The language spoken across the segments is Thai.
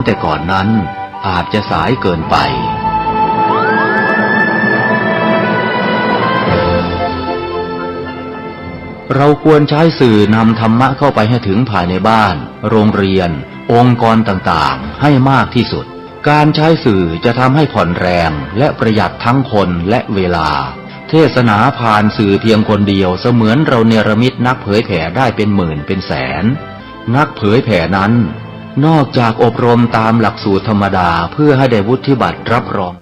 แต่ก่อนนั้นอาจจะสายเกินไปเราควรใช้สื่อนำธรรมะเข้าไปให้ถึงภายในบ้านโรงเรียนองค์กรต่างๆให้มากที่สุดการใช้สื่อจะทำให้ผ่อนแรงและประหยัดทั้งคนและเวลาเทศนาผ่านสื่อเพียงคนเดียวเสมือนเราเนรมิตนักเผยแผ่ได้เป็นหมื่นเป็นแสนนักเผยแผ่นั้นนอกจากอบรมตามหลักสูตรธรรมดาเพื่อให้ได้วุฒิบัตรรับรอง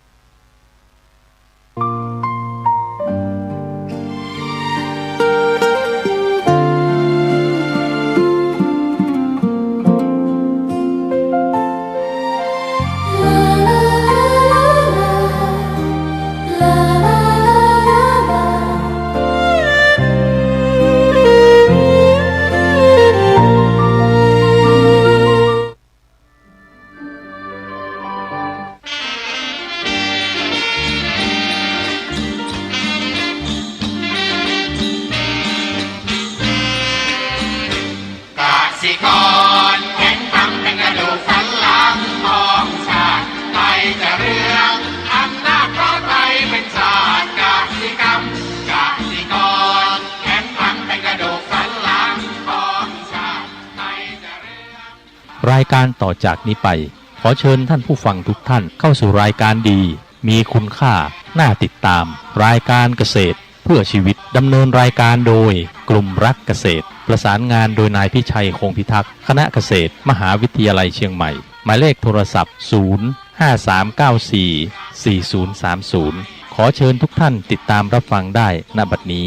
รายการต่อจากนี้ไปขอเชิญท่านผู้ฟังทุกท่านเข้าสู่รายการดีมีคุณค่าน่าติดตามรายการเกษตรเพื่อชีวิตดำเนินรายการโดยกลุ่มรักเกษตรประสานงานโดยนายพิชัยคงพิทักษ์คณะเกษตรมหาวิทยาลัยเชียงใหม่หมายเลขโทรศัพท์053944030ขอเชิญทุกท่านติดตามรับฟังได้ณบัดนี้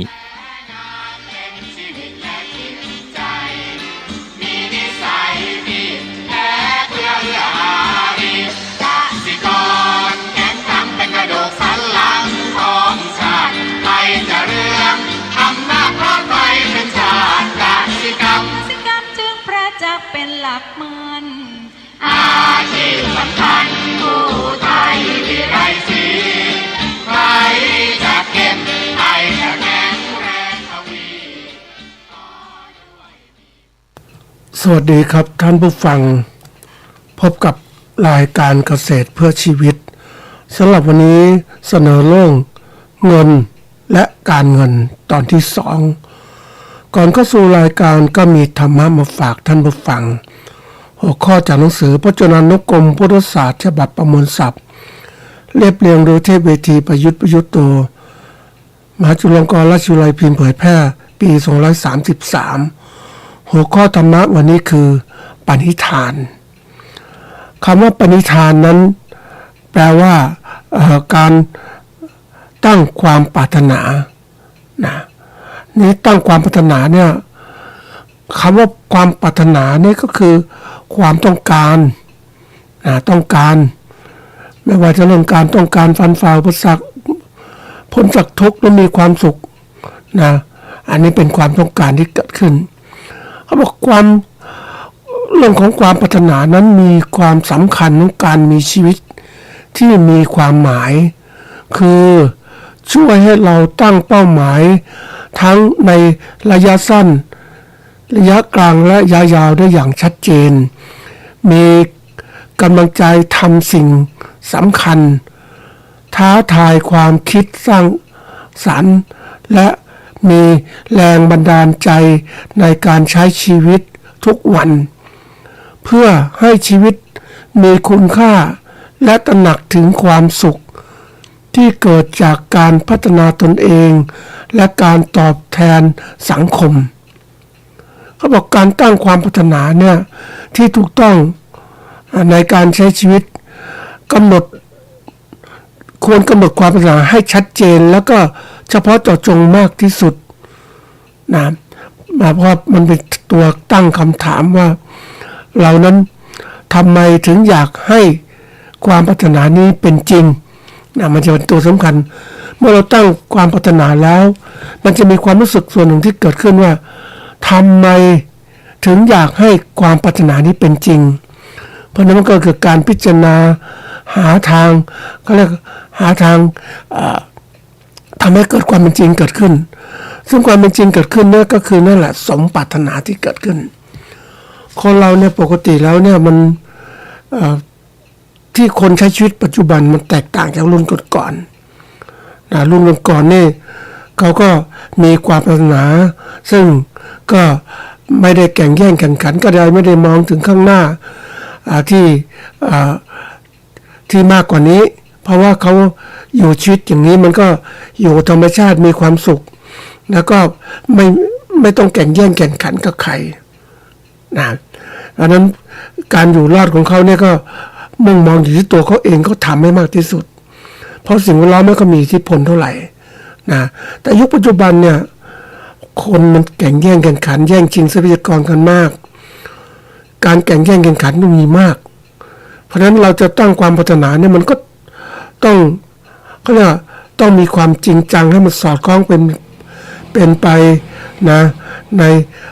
เป็นหลักมันอาชีพสำคัญผู้ไทยที่ไร้สีใครจะเก็บใครจะแข็งแรงทวีสวัสดีครับท่านผู้ฟังพบกับรายการเกษตรเพื่อชีวิตสำหรับวันนี้เสนอเรื่องเงินและการเงินตอนที่2ก่อนเข้าสู่รายการก็มีธรรมะมาฝากท่านผู้ฟังหัวข้อจากหนังสือพจนานุกรมพุทธศาสตร์ฉบับประมวลศัพท์เรียบเรียงโดยเทพเวทีประยุทธ์โตมหาจุฬาลงกรณราชวิทยาลัยพิมพ์เผยแพร่ปี2533หัวข้อธรรมะวันนี้คือปณิธานคำว่าปณิธานนั้นแปลว่าการตั้งความปรารถนานะนี่ตั้งความปรารถนาเนี่ยคำว่าความปรารถนาเนี่ยก็คือความต้องการต้องการไม่ว่าจะเรื่องการต้องการฟันฝ่าอุปสรรคพ้นจากทุกข์และมีความสุขนะอันนี้เป็นความต้องการที่เกิดขึ้นเขาบอกความเรื่องของความปรารถนานั้นมีความสำคัญของการมีชีวิตที่มีความหมายคือช่วยให้เราตั้งเป้าหมายทั้งในระยะสั้นระยะกลางและระยะยาวได้อย่างชัดเจนมีกำลังใจทำสิ่งสำคัญท้าทายความคิดสร้างสรรค์และมีแรงบันดาลใจในการใช้ชีวิตทุกวันเพื่อให้ชีวิตมีคุณค่าและตระหนักถึงความสุขที่เกิดจากการพัฒนาตนเองและการตอบแทนสังคมเขาบอกการตั้งความปรารถนาเนี่ยที่ถูกต้องในการใช้ชีวิตควรกำหนดความปรารถนาให้ชัดเจนแล้วก็เฉพาะเจาะจงมากที่สุดนะเพราะมันเป็นตัวตั้งคำถามว่าเรานั้นทำไมถึงอยากให้ความปรารถนานี้เป็นจริงนะมันจะเป็นตัวสำคัญเมื่อเราตั้งความปรารถนาแล้วมันจะมีความรู้สึกส่วนหนึ่งที่เกิดขึ้นว่าทำไมถึงอยากให้ความปรารถนานี้เป็นจริงเพราะนั้นมันก็เกิดการพิจารณาหาทางก็เรียกหาทางทำให้เกิดความเป็นจริงเกิดขึ้นซึ่งความเป็นจริงเกิดขึ้นเนี่ยก็คือนั่นแหละสมปรารถนาที่เกิดขึ้นคนเราเนี่ยปกติแล้วเนี่ยมัน เอ่อที่คนใช้ชีวิตปัจจุบันมันแตกต่างจากรุ่นก่อนๆรุ่นก่อนๆนี่เขาก็มีความปรารถนาซึ่งก็ไม่ได้แข่งแย่งแข่งขันก็ได้ไม่ได้มองถึงข้างหน้าที่มากกว่านี้เพราะว่าเขาอยู่ชีวิตอย่างนี้มันก็อยู่ธรรมชาติมีความสุขแล้วก็ไม่ต้องแข่งแย่งแข่งขันกับใครนะดังนั้นการอยู่รอดของเขาเนี่ยก็มุ่งมองอยู่ที่ตัวเขาเองเขาทำให้มากที่สุดเพราะสิ่งแวดล้อมไม่ก็มีอิทธิพลเท่าไหร่นะแต่ยุคปัจจุบันเนี่ยคนมันแข่งแย่งแข่งขันแย่งชิงทรัพยากรกันมากการแข่งแย่งแข่งขันมันมีมากเพราะฉะนั้นเราจะตั้งความปรารถนาเนี่ยมันก็ต้องเขาเรียกต้องมีความจริงจังให้มันสอดคล้องเป็นไปนะใน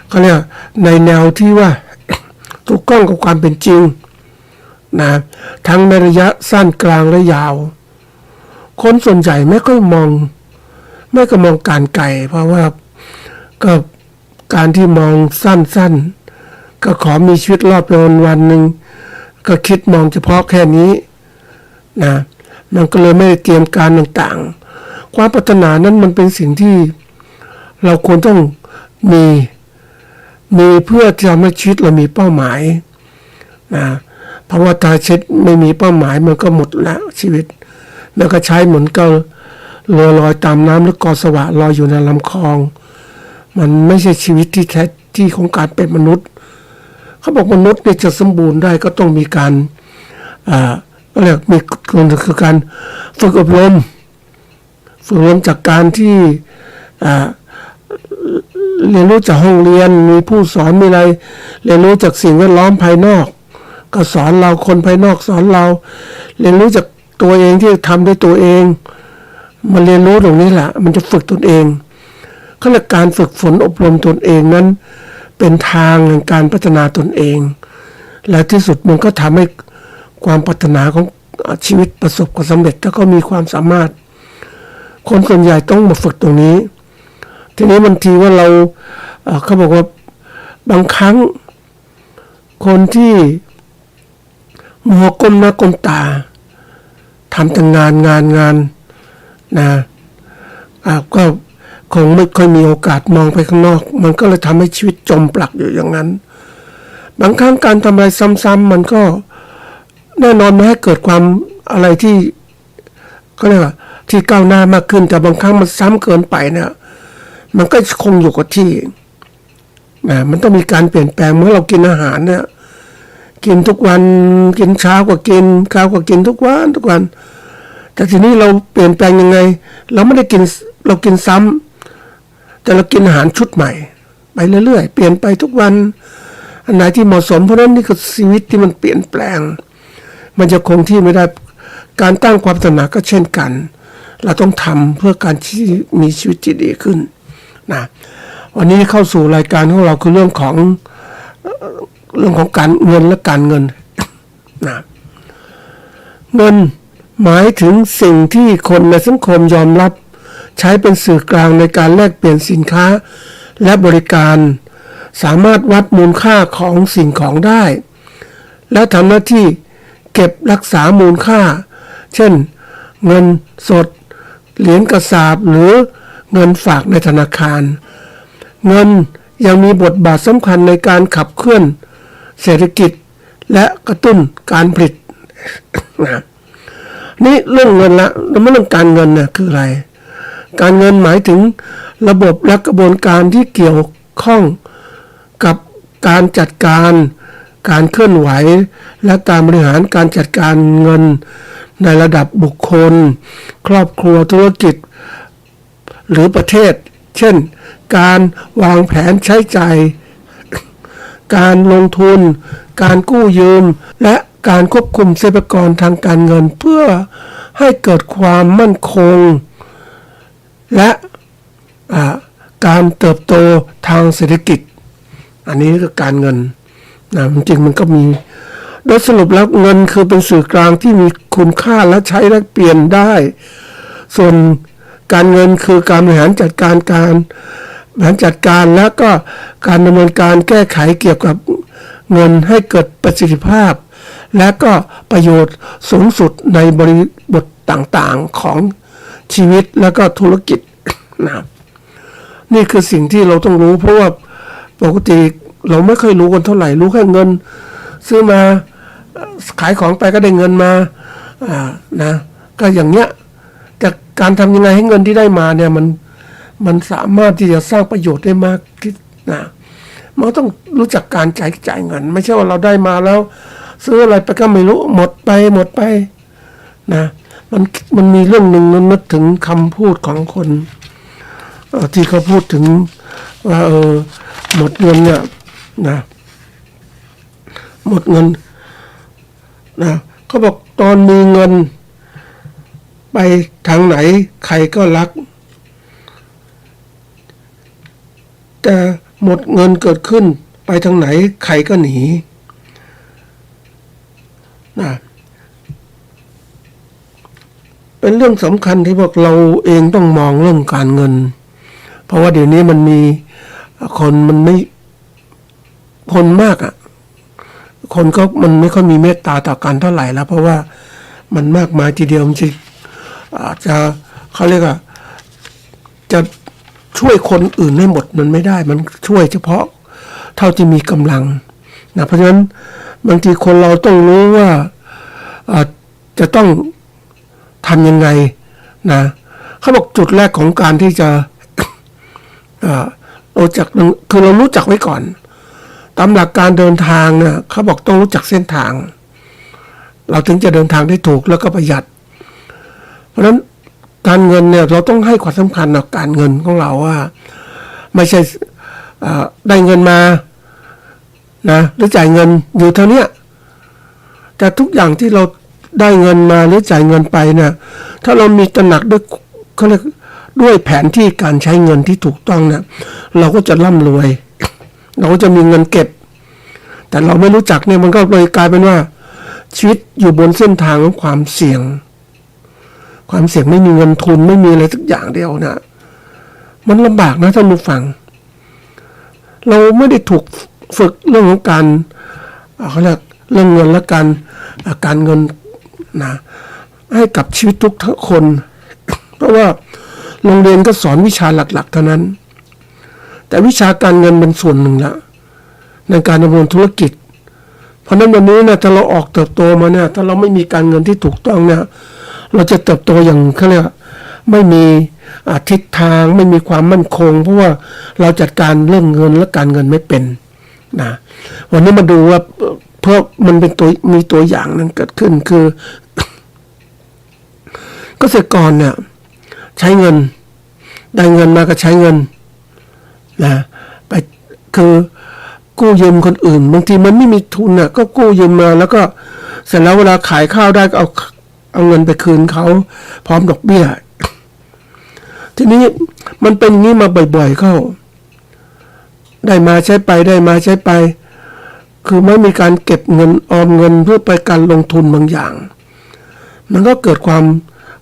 เขาเรียกในแนวที่ว่า ถูกต้องกับความเป็นจริงนะทั้งในระยะสั้นกลางและยาวคนส่วนใหญ่ไม่ก็มองการไกลเพราะว่าก็การที่มองสั้นก็ขอมีชีวิตรอดไปวันหนึ่งก็คิดมองเฉพาะแค่นี้นะมันก็เลยไม่ได้เตรียมการต่างๆความปรารถนานั้นมันเป็นสิ่งที่เราควรต้องมีเพื่อจะทำให้ชีวิตเรามีเป้าหมายนะเพราะว่าถ้าชีวิตไม่มีเป้าหมายมันก็หมดแล้วชีวิตมันก็ใช้เหมือนกับเรือลอยตามน้ำหรือกอสวะลอยอยู่ในลำคลองมันไม่ใช่ชีวิตที่แท้ที่ของการเป็นมนุษย์เขาบอกมนุษย์เนี่ยจะสมบูรณ์ได้ก็ต้องมีการเรียกมีคือการฝึกอบรมจากการที่เรียนรู้จากห้องเรียนมีผู้สอนมีอะไรเรียนรู้จากสิ่งแวดล้อมภายนอกก็สอนเราคนภายนอกสอนเราเรียนรู้จากตัวเองที่ทำด้วยตัวเองมันเรียนรู้ตรงนี้แหละมันจะฝึกตนเองเขาเรียกการฝึกฝนอบรมตนเองนั้นเป็นทางแห่งการพัฒนาตนเองและที่สุดมันก็ทำให้ความพัฒนาของชีวิตประสบความสำเร็จแล้วก็มีความสามารถคนส่วนใหญ่ต้องมาฝึกตรงนี้ทีนี้บางทีว่าเราเขาบอกว่าบางครั้งคนที่มัวก้มหน้าก้มตาทำแต่งานนะก็คงไม่ค่อยมีโอกาสมองไปข้างนอกมันก็เลยทำให้ชีวิตจมปลักอยู่อย่างนั้นบางครั้งการทำอะไรซ้ำๆมันก็แน่นอนไม่ให้เกิดความอะไรที่ก็เรียกว่าที่ก้าวหน้ามากขึ้นแต่บางครั้งมันซ้ำเกินไปเนี่ยมันก็คงอยู่กับที่นะมันต้องมีการเปลี่ยนแปลงเมื่อเรากินอาหารเนี่ยกินทุกวันกินเช้าก็กินข้าวก็กินทุกวันแต่ทีนี้เราเปลี่ยนแปลงยังไงเราไม่ได้กินเรากินซ้ำแต่เรากินอาหารชุดใหม่ไปเรื่อยๆเปลี่ยนไปทุกวันอันไหนที่เหมาะสมเพราะนั้นนี่คือชีวิตที่มันเปลี่ยนแปลงมันจะคงที่ไม่ได้การตั้งความตระหนักก็เช่นกันเราต้องทำเพื่อการที่มีชีวิตที่ดีขึ้นนะวันนี้เข้าสู่รายการของเราคือเรื่องของการเงินและการเงินนะเงินหมายถึงสิ่งที่คนในสังคมยอมรับใช้เป็นสื่อกลางในการแลกเปลี่ยนสินค้าและบริการสามารถวัดมูลค่าของสิ่งของได้และทำหน้าที่เก็บรักษามูลค่าเช่นเงินสดเหรียญกระสาบหรือเงินฝากในธนาคารเงินยังมีบทบาทสำคัญในการขับเคลื่อนเศรษฐกิจและกระตุ้นการผลิตนะนี่เรื่องเงินละแล้วเรื่องการเงินเนี่ยคืออะไรการเงินหมายถึงระบบและกระบวนการที่เกี่ยวข้องกับการจัดการการเคลื่อนไหวและการบริหารการจัดการเงินในระดับบุคคลครอบครัวธุรกิจหรือประเทศเช่นการวางแผนใช้จ่ายการลงทุนการกู้ยืมและการควบคุมทรัพยากรทางการเงินเพื่อให้เกิดความมั่นคงและการเติบโตทางเศรษฐกิจอันนี้คือการเงินนะจริงมันก็มีโดยสรุปแล้วเงินคือเป็นสื่อกลางที่มีคุณค่าและใช้แลกเปลี่ยนได้ส่วนการเงินคือการบริหารจัดการและก็การดำเนินการแก้ไขเกี่ยวกับเงินให้เกิดประสิทธิภาพ และก็ประโยชน์สูงสุดในบริบทต่างๆของชีวิตแล้วก็ธุรกิจนะนี่คือสิ่งที่เราต้องรู้เพราะว่าปกติเราไม่ค่อยรู้กันเท่าไหร่รู้แค่เงินซื้อมาขายของไปก็ได้เงินมานะก็อย่างเนี้ยแต่การทำยังไงให้เงินที่ได้มาเนี่ยมันสามารถที่จะสร้างประโยชน์ได้มากที่นะมันต้องรู้จักการจ่ายเงินไม่ใช่ว่าเราได้มาแล้วซื้ออะไรไปก็ไม่รู้หมดไปนะมันมีเรื่องหนึ่งนึกถึงคำพูดของคนที่เขาพูดถึงว่าหมดเงินเนี่ยนะหมดเงินนะเขาบอกตอนมีเงินไปทางไหนใครก็รักแต่หมดเงินเกิดขึ้นไปทางไหนใครก็หนีนะเป็นเรื่องสำคัญที่พวกเราเองต้องมองเรื่องการเงินเพราะว่าเดี๋ยวนี้มันมีคนมากอ่ะคนก็มันไม่ค่อยมีเมตตาต่อกันเท่าไหร่แล้วเพราะว่ามันมากมายทีเดียวจริงจะเขาเรียกว่าจะช่วยคนอื่นให้หมดมันไม่ได้มันช่วยเฉพาะเท่าที่มีกำลังนะเพราะฉะนั้นบางทีคนเราต้องรู้ว่าจะต้องทำยังไงนะเขาบอกจุดแรกของการที่จะรู้จักคือเรารู้จักไว้ก่อนตามหลักการเดินทางเนี่ยเขาบอกต้องรู้จักเส้นทางเราถึงจะเดินทางได้ถูกแล้วก็ประหยัดเพราะฉะนั้นการเงินเนี่ยเราต้องให้ความสำคัญกับการเงินของเราว่าไม่ใช่ได้เงินมานะหรือจ่ายเงินอยู่เท่านี้แต่ทุกอย่างที่เราได้เงินมาหรือจ่ายเงินไปเนี่ยถ้าเรามีตระหนักด้วยเขาเรียกด้วยแผนที่การใช้เงินที่ถูกต้องเนี่ยเราก็จะร่ำรวยเราก็จะมีเงินเก็บแต่เราไม่รู้จักเนี่ยมันก็เลยกลายเป็นว่าชีวิตอยู่บนเส้นทางของความเสี่ยงไม่มีเงินทุนไม่มีอะไรสักอย่างเดียวนะมันลำบากนะท่านผู้ฟังเราไม่ได้ถูกฝึกเรื่องของการเขาเรียกเรื่องเงินและการเงินนะให้กับชีวิตทุกคนเพราะว่าโรงเรียนก็สอนวิชาหลักๆเท่านั้นแต่วิชาการเงินเป็นส่วนหนึ่งละในการดำเนินธุรกิจเพราะนั้นวันนี้นะถ้าเราออกเติบโตมาเนี่ยถ้าเราไม่มีการเงินที่ถูกต้องเนี่ยเราจะเติบโตอย่างเขาเรียกไม่มีทิศทางไม่มีความมั่นคงเพราะว่าเราจัดการเรื่องเงินและการเงินไม่เป็นนะวันนี้มาดูว่าเพราะมันเป็นมีตัวอย่างนั้นเกิดขึ้นคือเกษตรกรเนี่ยใช้เงินได้เงินมาก็ใช้เงินนะไปคือกู้ยืมคนอื่นบางทีมันไม่มีทุนน่ะก็กู้ยืมมาแล้วก็เสร็จแล้วเวลาขายข้าวได้ก็เอาเงินไปคืนเขาพร้อมดอกเบี้ยทีนี้มันเป็นอย่างนี้มาบ่อยๆเข้าได้มาใช้ไปคือไม่มีการเก็บเงินออมเงินเพื่อไปการลงทุนบางอย่างมันก็เกิดความ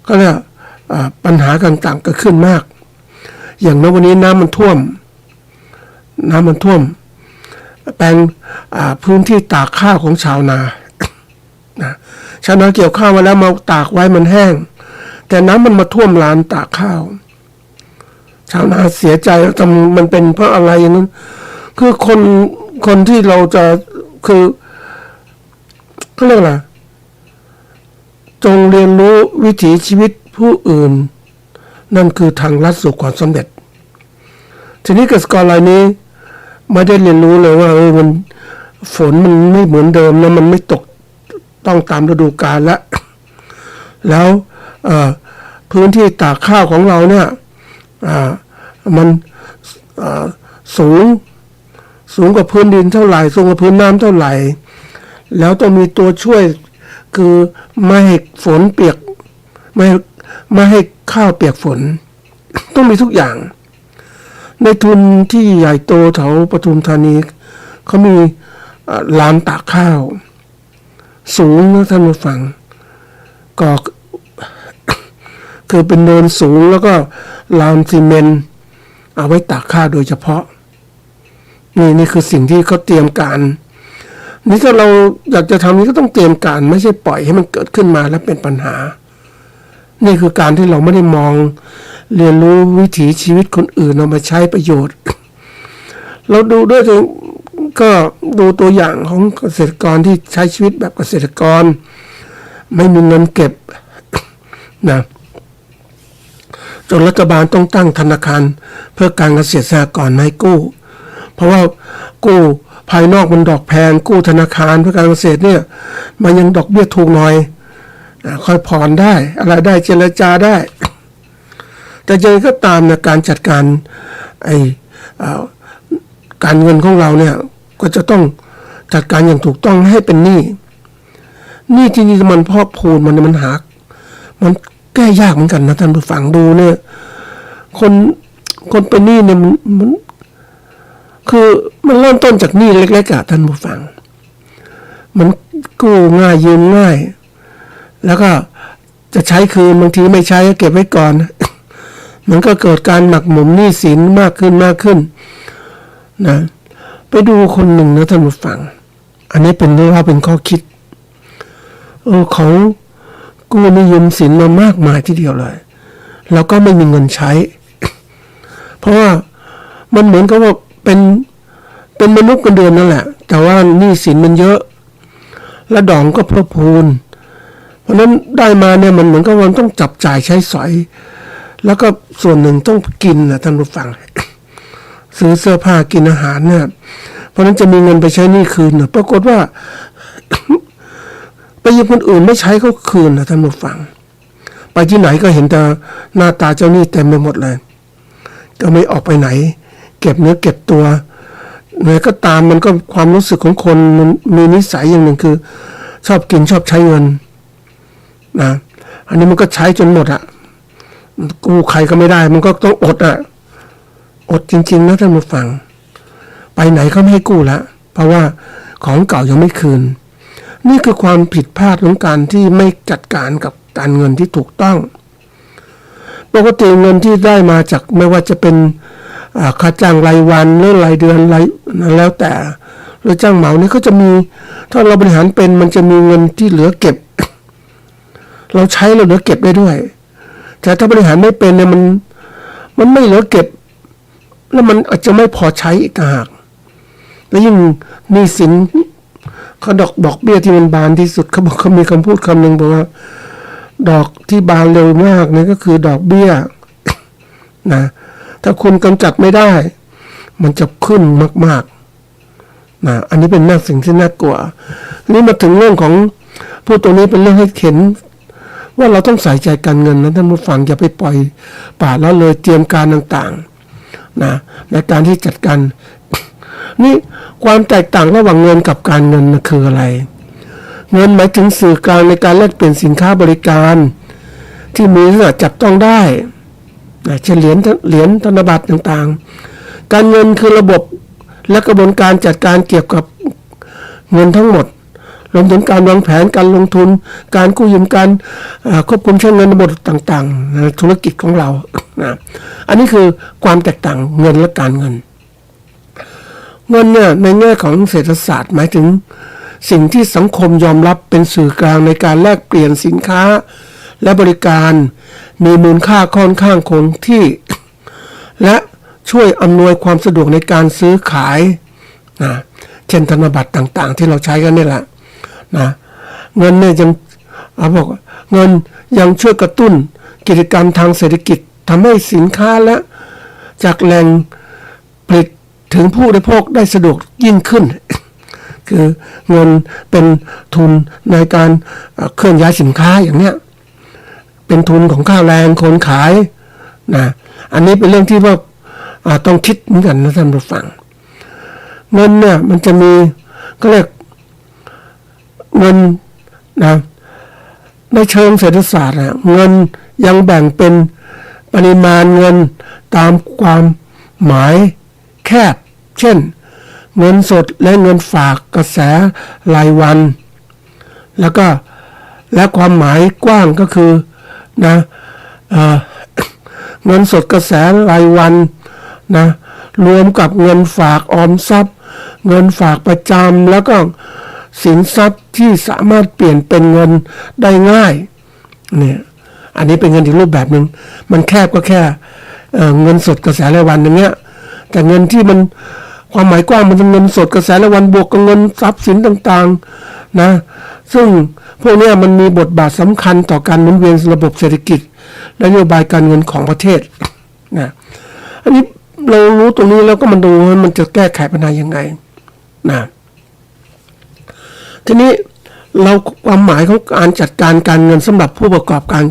ก็เรียกปัญหาต่างๆเกิดขึ้นมากอย่างในวันนี้น้ำมันท่วมแปลงพื้นที่ตากข้าวของชาวนานะชาวนาเกี่ยวข้าวมาแล้วมาตากไว้มันแห้งแต่น้ำมันมาท่วมลานตากข้าวชาวนาเสียใจมันเป็นเพราะอะไรอย่างนั้นคือคนที่เราจะคือเขาเรียกอะไรจงเรียนรู้วิถีชีวิตผู้อื่นนั่นคือทางลัดสู่ความสำเร็จทีนี้เกษตรกรรายนี้ไม่ได้เรียนรู้เลยว่ามันฝนมันไม่เหมือนเดิมนะมันไม่ตกต้องตามฤดูกาลแล้วพื้นที่ตากข้าวของเราเนี่ยมันสูงกว่าพื้นดินเท่าไหร่สูงกว่าพื้นน้ำเท่าไหร่แล้วต้องมีตัวช่วยคือไม่ให้ฝนเปียกไม่ให้ข้าวเปียกฝนต้องมีทุกอย่างในทุนที่ใหญ่โตแถวปทุมธานีเขามีลานตากข้าวสูงนะท่านผู้ฟังก็คือเป็นเนินสูงแล้วก็ลานซีเมนต์เอาไว้ตากข้าวโดยเฉพาะนี่คือสิ่งที่เขาเตรียมการ นี่ถ้าเราอยากจะทำนี้ก็ต้องเตรียมการไม่ใช่ปล่อยให้มันเกิดขึ้นมาแล้วเป็นปัญหานี่คือการที่เราไม่ได้มองเรียนรู้วิถีชีวิตคนอื่นเอามาใช้ประโยชน์ เราดูด้วยก็ดูตัวอย่างของเกษตรกรที่ใช้ชีวิตแบบเกษตรกรไม่มีเงินเก็บ นะจนรัฐบาลต้องตั้งธนาคารเพื่อการเกษตรสหกรณ์ให้กู้เพราะว่ากู้ภายนอกมันดอกแพงกู้ธนาคารเพื่อการเกษตรเนี่ยมันยังดอกเบี้ยถูกหน่อยค่อยผ่อนได้อะไรได้เจรจาได้ แต่ยังไงก็ตามนะการจัดการการเงินของเราเนี่ยก็จะต้องจัดการอย่างถูกต้องให้เป็นหนี้จริงๆมันพอกพูนมันหามันแก้ยากเหมือนกันนะท่านผู้ฟังดูเนี่ยคนเป็นหนี้เนี่ยมันคือมันเริ่มต้นจากหนี้เล็กๆอะท่านผู้ฟังมันกู้ง่ายยืมง่ายแล้วก็จะใช้คืนบางทีไม่ใช้ก็เก็บไว้ก่อน มันก็เกิดการหมักหมมหนี้สินมากขึ้นนะไปดูคนหนึ่งนะท่านผู้ฟังอันนี้เป็นเรื่องว่าเป็นข้อคิดเขากู้หนี้ยืมสินมามากมายทีเดียวเลยแล้วก็ไม่มีเงินใช้ เพราะว่ามันเหมือนกับว่าเป็นมนุษย์กันเดือนนั่นแหละแต่ว่าหนี้สินมันเยอะและดอกก็พระพูนเพราะนั้นได้มาเนี่ยมันเหมือนกับว่าต้องจับจ่ายใช้สอยแล้วก็ส่วนหนึ่งต้องกินนะท่านผู้ฟัง ซื้อเสื้อผ้ากินอาหารเนี่ยเพราะนั้นจะมีเงินไปใช้หนี้คืนนะปรากฏว่า ไปยืมคนอื่นไม่ใช้เขาคืนนะท่านผู้ฟังไปที่ไหนก็เห็นแต่หน้าตาเจ้าหนี้เต็มไปหมดเลยก็ไม่ออกไปไหนเก็บเนื้อเก็บตัวเนื้อก็ตามมันก็ความรู้สึกของคนมันมีนิสัยอย่างหนึ่งคือชอบกินชอบใช้เงินนะอันนี้มันก็ใช้จนหมดอะกู้ใครก็ไม่ได้มันก็ต้องอดอะอดจริงๆนะท่านผู้ฟังไปไหนเขาไม่ให้กู้ละเพราะว่าของเก่ายังไม่คืนนี่คือความผิดพลาดของการที่ไม่จัดการกับการเงินที่ถูกต้องปกติเงินที่ได้มาจากไม่ว่าจะเป็นค่าจ้างรายวันหรือรายเดือนรายแล้วแต่หรือจ้างเหมาเนี่ยเขาจะมีถ้าเราบริหารเป็นมันจะมีเงินที่เหลือเก็บ เราใช้เราเหลือเก็บได้ด้วยแต่ถ้าบริหารไม่เป็นเนี่ยมันไม่เหลือเก็บแล้วมันอาจจะไม่พอใช้อีกต่างหากแล้วยิ่งหนี้สินเขาดอกเบี้ยที่มันบานที่สุดเขาบอกเขามีคำพูดคำหนึ่งบอกว่าดอกที่บานเร็วมากนี่ก็คือดอกเบี้ย นะถ้าคุณกำจัดไม่ได้มันจะขึ้นมากๆนะอันนี้เป็นสิ่งที่น่ากลัวนี่มาถึงเรื่องของพูดตรงนี้เป็นเรื่องให้เห็นว่าเราต้องใส่ใจการเงินนะท่านผู้ฟังอย่าไปปล่อยป่าละเลยเตรียมการต่างๆนะในการที่จัดการ นี่ความแตกต่างระหว่างเงินกับการเงินนะคืออะไรเงินหมายถึงสื่อกลางในการแลกเปลี่ยนสินค้าบริการที่มีลักษณะจับต้องได้เช่นเหรียญธนบัตรต่างๆการเงินคือระบบและกระบวนการจัดการเกี่ยวกับเงินทั้งหมดรวมถึงการวางแผนการลงทุนการกู้ยืมการควบคุมใช้เงินในระบบต่างๆในธุรกิจของเรานะอันนี้คือความแตกต่างเงินและการเงินเนี่ยในแง่ของเศรษฐศาสตร์หมายถึงสิ่งที่สังคมยอมรับเป็นสื่อกลางในการแลกเปลี่ยนสินค้าและบริการมีมูลค่าค่อนข้างคงที่และช่วยอำนวยความสะดวกในการซื้อขายนะเช่นธนบัตรต่างๆที่เราใช้กันนี่แหละนะเงินเนี่ยยังบอกเงินยังช่วยกระตุ้นกิจกรรมทางเศรษฐกิจทำให้สินค้าและจากแหล่งผลิตถึงผู้บริโภคได้สะดวกยิ่งขึ้น คือเงินเป็นทุนในการเคลื่อนย้ายสินค้าอย่างเนี้ยเป็นทุนของค่าแรงคนขายนะอันนี้เป็นเรื่องที่ว่าต้องคิดเหมือนกันนะท่านผู้ฟังเงินเนี่ยมันจะมีก็เรียกเงินนะในเชิงเศรษฐศาสตร์เงินยังแบ่งเป็นปริมาณเงินตามความหมายแคบเช่นเงินสดและเงินฝากกระแสรายวันแล้วก็และความหมายกว้างก็คือนะเงินสดกระแสรายวันนะรวมกับเงินฝากออมทรัพย์เงินฝากประจำแล้วก็ สินทรัพย์ที่สามารถเปลี่ยนเป็นเงินได้ง่ายเนี่ยอันนี้เป็นเงินอีกรูปแบบหนึ่งมันแคบก็แค่เงินสดกระแสรายวันอย่างเงี้ยแต่เงินที่มันความหมายกว้างมันเป็นเงินสดกระแสรายวันบวกกับเงินทรัพย์สินต่างๆนะซึ่งพวกนี้มันมีบทบาทสำคัญต่อการหมุนเวียนระบบเศรษฐกิจและนโยบายการเงินของประเทศนะอันนี้เรารู้ตรงนี้แล้วก็มันดูว่ามันจะแก้ไขปัญหายังไงนะทีนี้เราความหมายของการจัดการการเงินสำหรับผู้ประกอบการ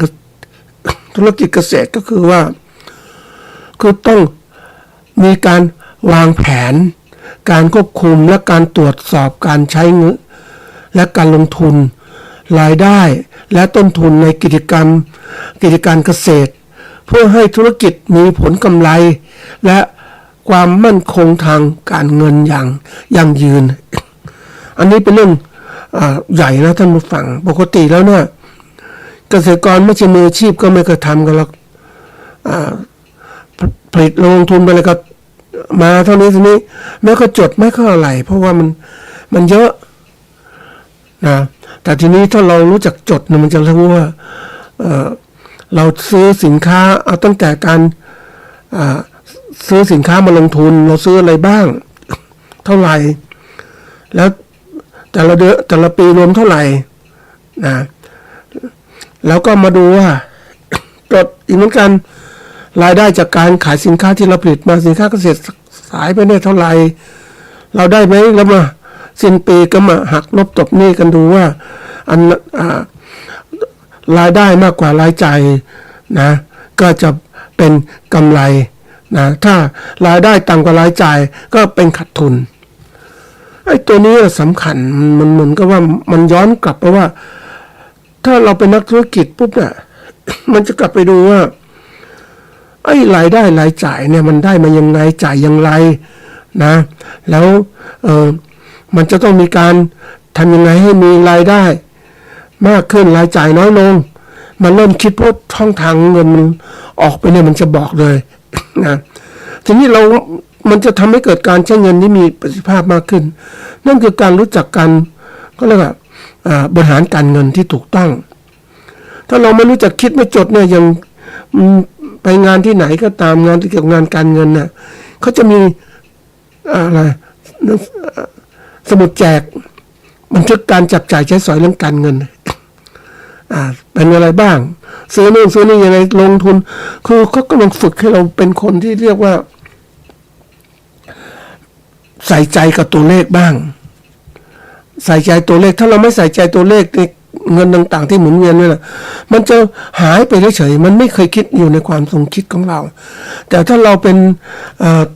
ธุรกิจเกษตรก็คือว่าคือต้องมีการวางแผนการควบคุมและการตรวจสอบการใช้เงินและการลงทุนรายได้และต้นทุนในกิจการเกษตรเพื่อให้ธุรกิจมีผลกำไรและความมั่นคงทางการเงินอย่างยั่งยืนอันนี้เป็นเรื่องใหญ่นะท่านผู้ฟังปกติแล้วเนี่ยเกษตรกรไม่ใช่มืออาชีพก็ไม่เคยทำกันหรอกผลิตลงทุนไปเลยก็มาเท่านี้แม้ก็จดไม่ก็อะไรเพราะว่ามันเยอะนะแต่ทีนี้ถ้าเรารู้จักจดเนี่ยมันจะรู้ว่าเราซื้อสินค้าเอาตั้งแต่การซื้อสินค้ามาลงทุนเราซื้ออะไรบ้างเท่าไหร่แล้วแต่ละเดือนแต่ละปีรวมเท่าไหร่นะแล้วก็มาดูว่าจดอีกเหมือนกันรายได้จากการขายสินค้าที่เราผลิตมาสินค้าเกษตรสายไปเนี่ยเท่าไหร่เราได้ไหมแล้วมาสิ้นปีก็มาหักลบตบหนี้กันดูว่ารายได้มากกว่ารายจ่ายนะก็จะเป็นกำไรนะถ้ารายได้ต่ำกว่ารายจ่ายก็เป็นขาดทุนไอ้ตัวนี้สำคัญมันเหมือนกับว่ามันย้อนกลับไปว่าถ้าเราเป็นนักธุรกิจปุ๊บเนี่ยมันจะกลับไปดูว่าไอ้รายได้รายจ่ายเนี่ยมันได้มายังไงจ่ายอย่างไรนะแล้วมันจะต้องมีการทำยังไงให้มีรายได้มากขึ้นรายจ่ายน้อยลงมันเริ่มคิดเพราะช่องทางเงินมันออกไปเนี่ยมันจะบอกเลยนะทีนี้มันจะทำให้เกิดการใช้เงินที่มีประสิทธิภาพมากขึ้นนั่นคือการรู้จักกันก็เรียกว่าบริหารการเงินที่ถูกต้องถ้าเราไม่รู้จักคิดไม่จดเนี่ยยังไปงานที่ไหนก็ตามงานที่เกี่ยวกับงานการเงินน่ะเขาจะมีอะไรสมุดแจกบันทึกการจับจ่ายใช้สอยเรื่องการเงินเป็นอะไรบ้างซื้อนู่นซื้อนี่ยังไงลงทุนคือเขากำลังฝึกให้เราเป็นคนที่เรียกว่าใส่ใจกับตัวเลขบ้างใส่ใจตัวเลขถ้าเราไม่ใส่ใจตัวเลขในเงินต่างๆที่หมุนเวียนนี่แหละมันจะหายไปเฉยๆมันไม่เคยคิดอยู่ในความทรงคิดของเราแต่ถ้าเราเป็น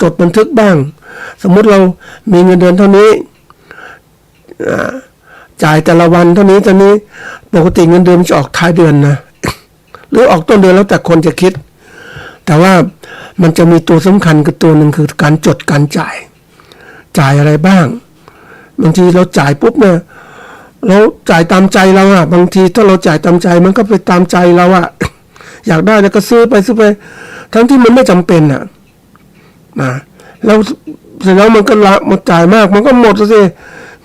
จดบันทึกบ้างสมมุติเรามีเงินเดือนเท่านี้จ่ายแต่ละวันเท่านี้ปกติเงินเดือนจะออกท้ายเดือนนะหรือออกต้นเดือนแล้วแต่คนจะคิดแต่ว่ามันจะมีตัวสำคัญคือตัวหนึ่งคือการจดการจ่ายอะไรบ้างบางทีเราจ่ายปุ๊บเนี่ยเราจ่ายตามใจเราอ่ะบางทีถ้าเราจ่ายตามใจมันก็ไปตามใจเราอ่ะ อยากได้แล้วก็ซื้อไปทั้งที่มันไม่จำเป็นอ่ะนะแล้วเสร็จแล้วมันก็ละมันจ่ายมากมันก็หมดสิ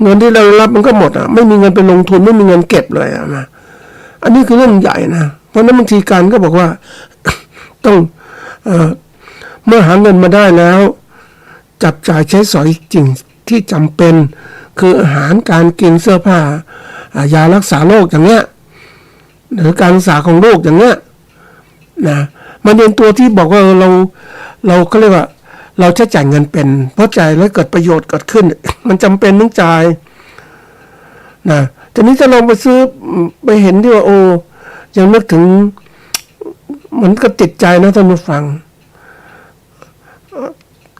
เงินที่เรารับมันก็หมดอ่ะไม่มีเงินไปลงทุนไม่มีเงินเก็บเลยอ่ะนะอันนี้คือเรื่องใหญ่นะเพราะนั้นบางทีการก็บอกว่า ต้องเมื่อหาเงินมาได้แล้วจับจ่ายใช้สอยจริงที่จำเป็นคืออาหารการกินเสื้อผ้ายารักษาโรคอย่างเงี้ยหรือการรักษาของโรคอย่างเงี้ยนะมันเป็นตัวที่บอกว่าเราก็เรียกว่าเราจะจ่ายเงินเป็นเพราะจ่ายแล้วเกิดประโยชน์เกิดขึ้น มันจำเป็นต้องจ่ายนะทีนี้จะลองไปซื้อไปเห็นที่ว่าโอ้ยังนึกถึงมันก็ติดใจนะท่านผู้ฟัง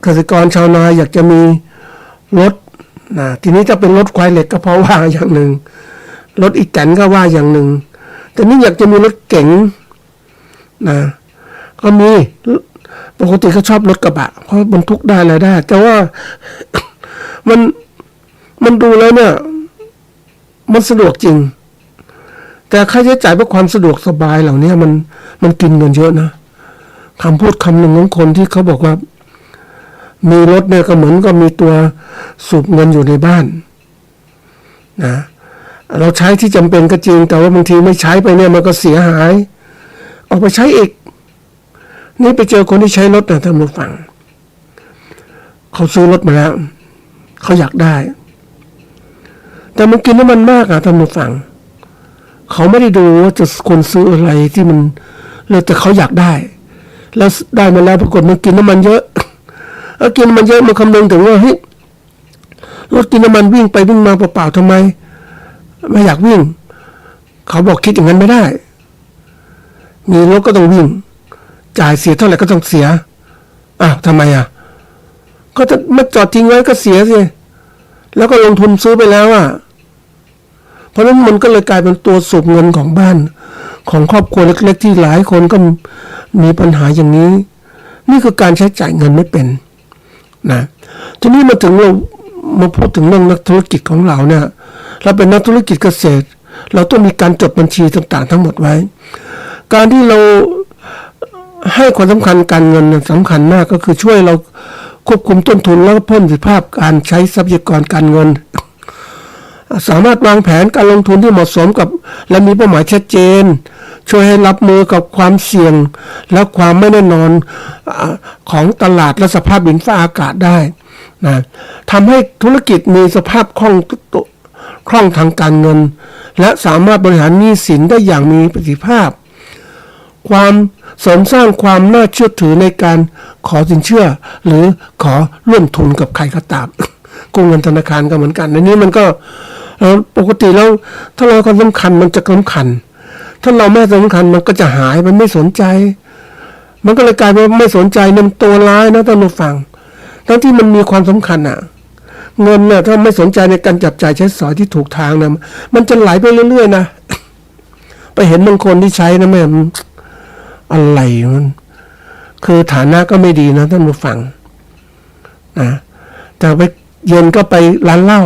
เกษตรกรชาวนาอยากจะมีรถนะทีนี้จะเป็นรถควายเหล็กก็เพราะว่าอย่างหนึ่งรถอีแตนก็ว่าอย่างหนึ่งแต่นี่อยากจะมีรถเก๋งนะก็มีปกติก็ชอบรถกระบะเพราะบรรทุกได้อะไรได้แต่ว่า มันดูแล้วเนี่ยมันสะดวกจริงแต่ค่าใช้จ่ายเพื่อความสะดวกสบายเหล่านี้มันกินเงินเยอะนะคำพูดคำหนึ่งของคนที่เขาบอกว่ามีรถเนี่ยก็เหมือนก็มีตัวสูบเงินอยู่ในบ้าน นะเราใช้ที่จำเป็นก็จริงแต่ว่าบางทีไม่ใช้ไปเนี่ยมันก็เสียหายออกไปใช้อีกนี่ไปเจอคนที่ใช้รถนะท่านผู้ฟังเขาซื้อรถมาแล้วเขาอยากได้แต่มันกินน้ำมันมากท่านผู้ฟังเขาไม่ได้ดูว่าจะคนซื้ออะไรที่มันเลยแต่เขาอยากได้แล้วได้มาแล้วปรากฏมันกินน้ำมันเยอะแล้วกินมันเยอะมันคำนึงถึงว่าเฮ้ยรถกินน้ำมันวิ่งไปวิ่งมาเปล่าๆทำไมไม่อยากวิ่งเขาบอกคิดอย่างนั้นไม่ได้มีรถก็ต้องวิ่งจ่ายเสียเท่าไหร่ก็ต้องเสียทำไมก็จะมาจอดทิ้งไว้ก็เสียสิแล้วก็ลงทุนซื้อไปแล้วเพราะฉะนั้นมันก็เลยกลายเป็นตัวสูบเงินของบ้านของครอบครัวเล็กๆที่หลายคนก็มีปัญหาอย่างนี้นี่คือการใช้จ่ายเงินไม่เป็นนะทีนี้มาถึงเรามาพูดถึงเรื่องนักธุรกิจของเราเนี่ยเราเป็นนักธุรกิจเกษตรเราต้องมีการจดบัญชีต่างๆทั้งหมดไว้การที่เราให้ความสำคัญการเงินสำคัญมากก็คือช่วยเราควบคุมต้นทุนแล้วก็เพิ่มประสิทธิภาพการใช้ทรัพยากรการเงินสามารถวางแผนการลงทุนที่เหมาะสมกับและมีเป้าหมายชัดเจนช่วยให้รับมือกับความเสี่ยงและความไม่แน่นอนของตลาดและสภาพดินฟ้าอากาศได้นะทำให้ธุรกิจมีสภาพคล่องทางการเงินและสามารถบริหารหนี้สินได้อย่างมีประสิทธิภาพความเสริมสร้างความน่าเชื่อถือในการขอสินเชื่อหรือขอร่วมทุนกับใครก็ตาม กู้เงินธนาคารก็เหมือนกันในนี้มันก็ปกติแล้วถ้าเราความสำคัญมันจะสำคัญถ้าเราไม่สำคัญมันก็จะหายมันไม่สนใจมันก็เลยกลายเป็นไม่สนใจนำตัวร้ายนะท่านผู้ฟังทั้งที่มันมีความสำคัญเงินเนี่ยถ้าไม่สนใจในการจับจ่ายใช้สอยที่ถูกทางนะมันจะไหลไปเรื่อยๆนะไปเห็นบางคนที่ใช้นะแม่อะไรมันคือฐานะก็ไม่ดีนะท่านผู้ฟังนะแต่ไปเย็นก็ไปร้านเหล้า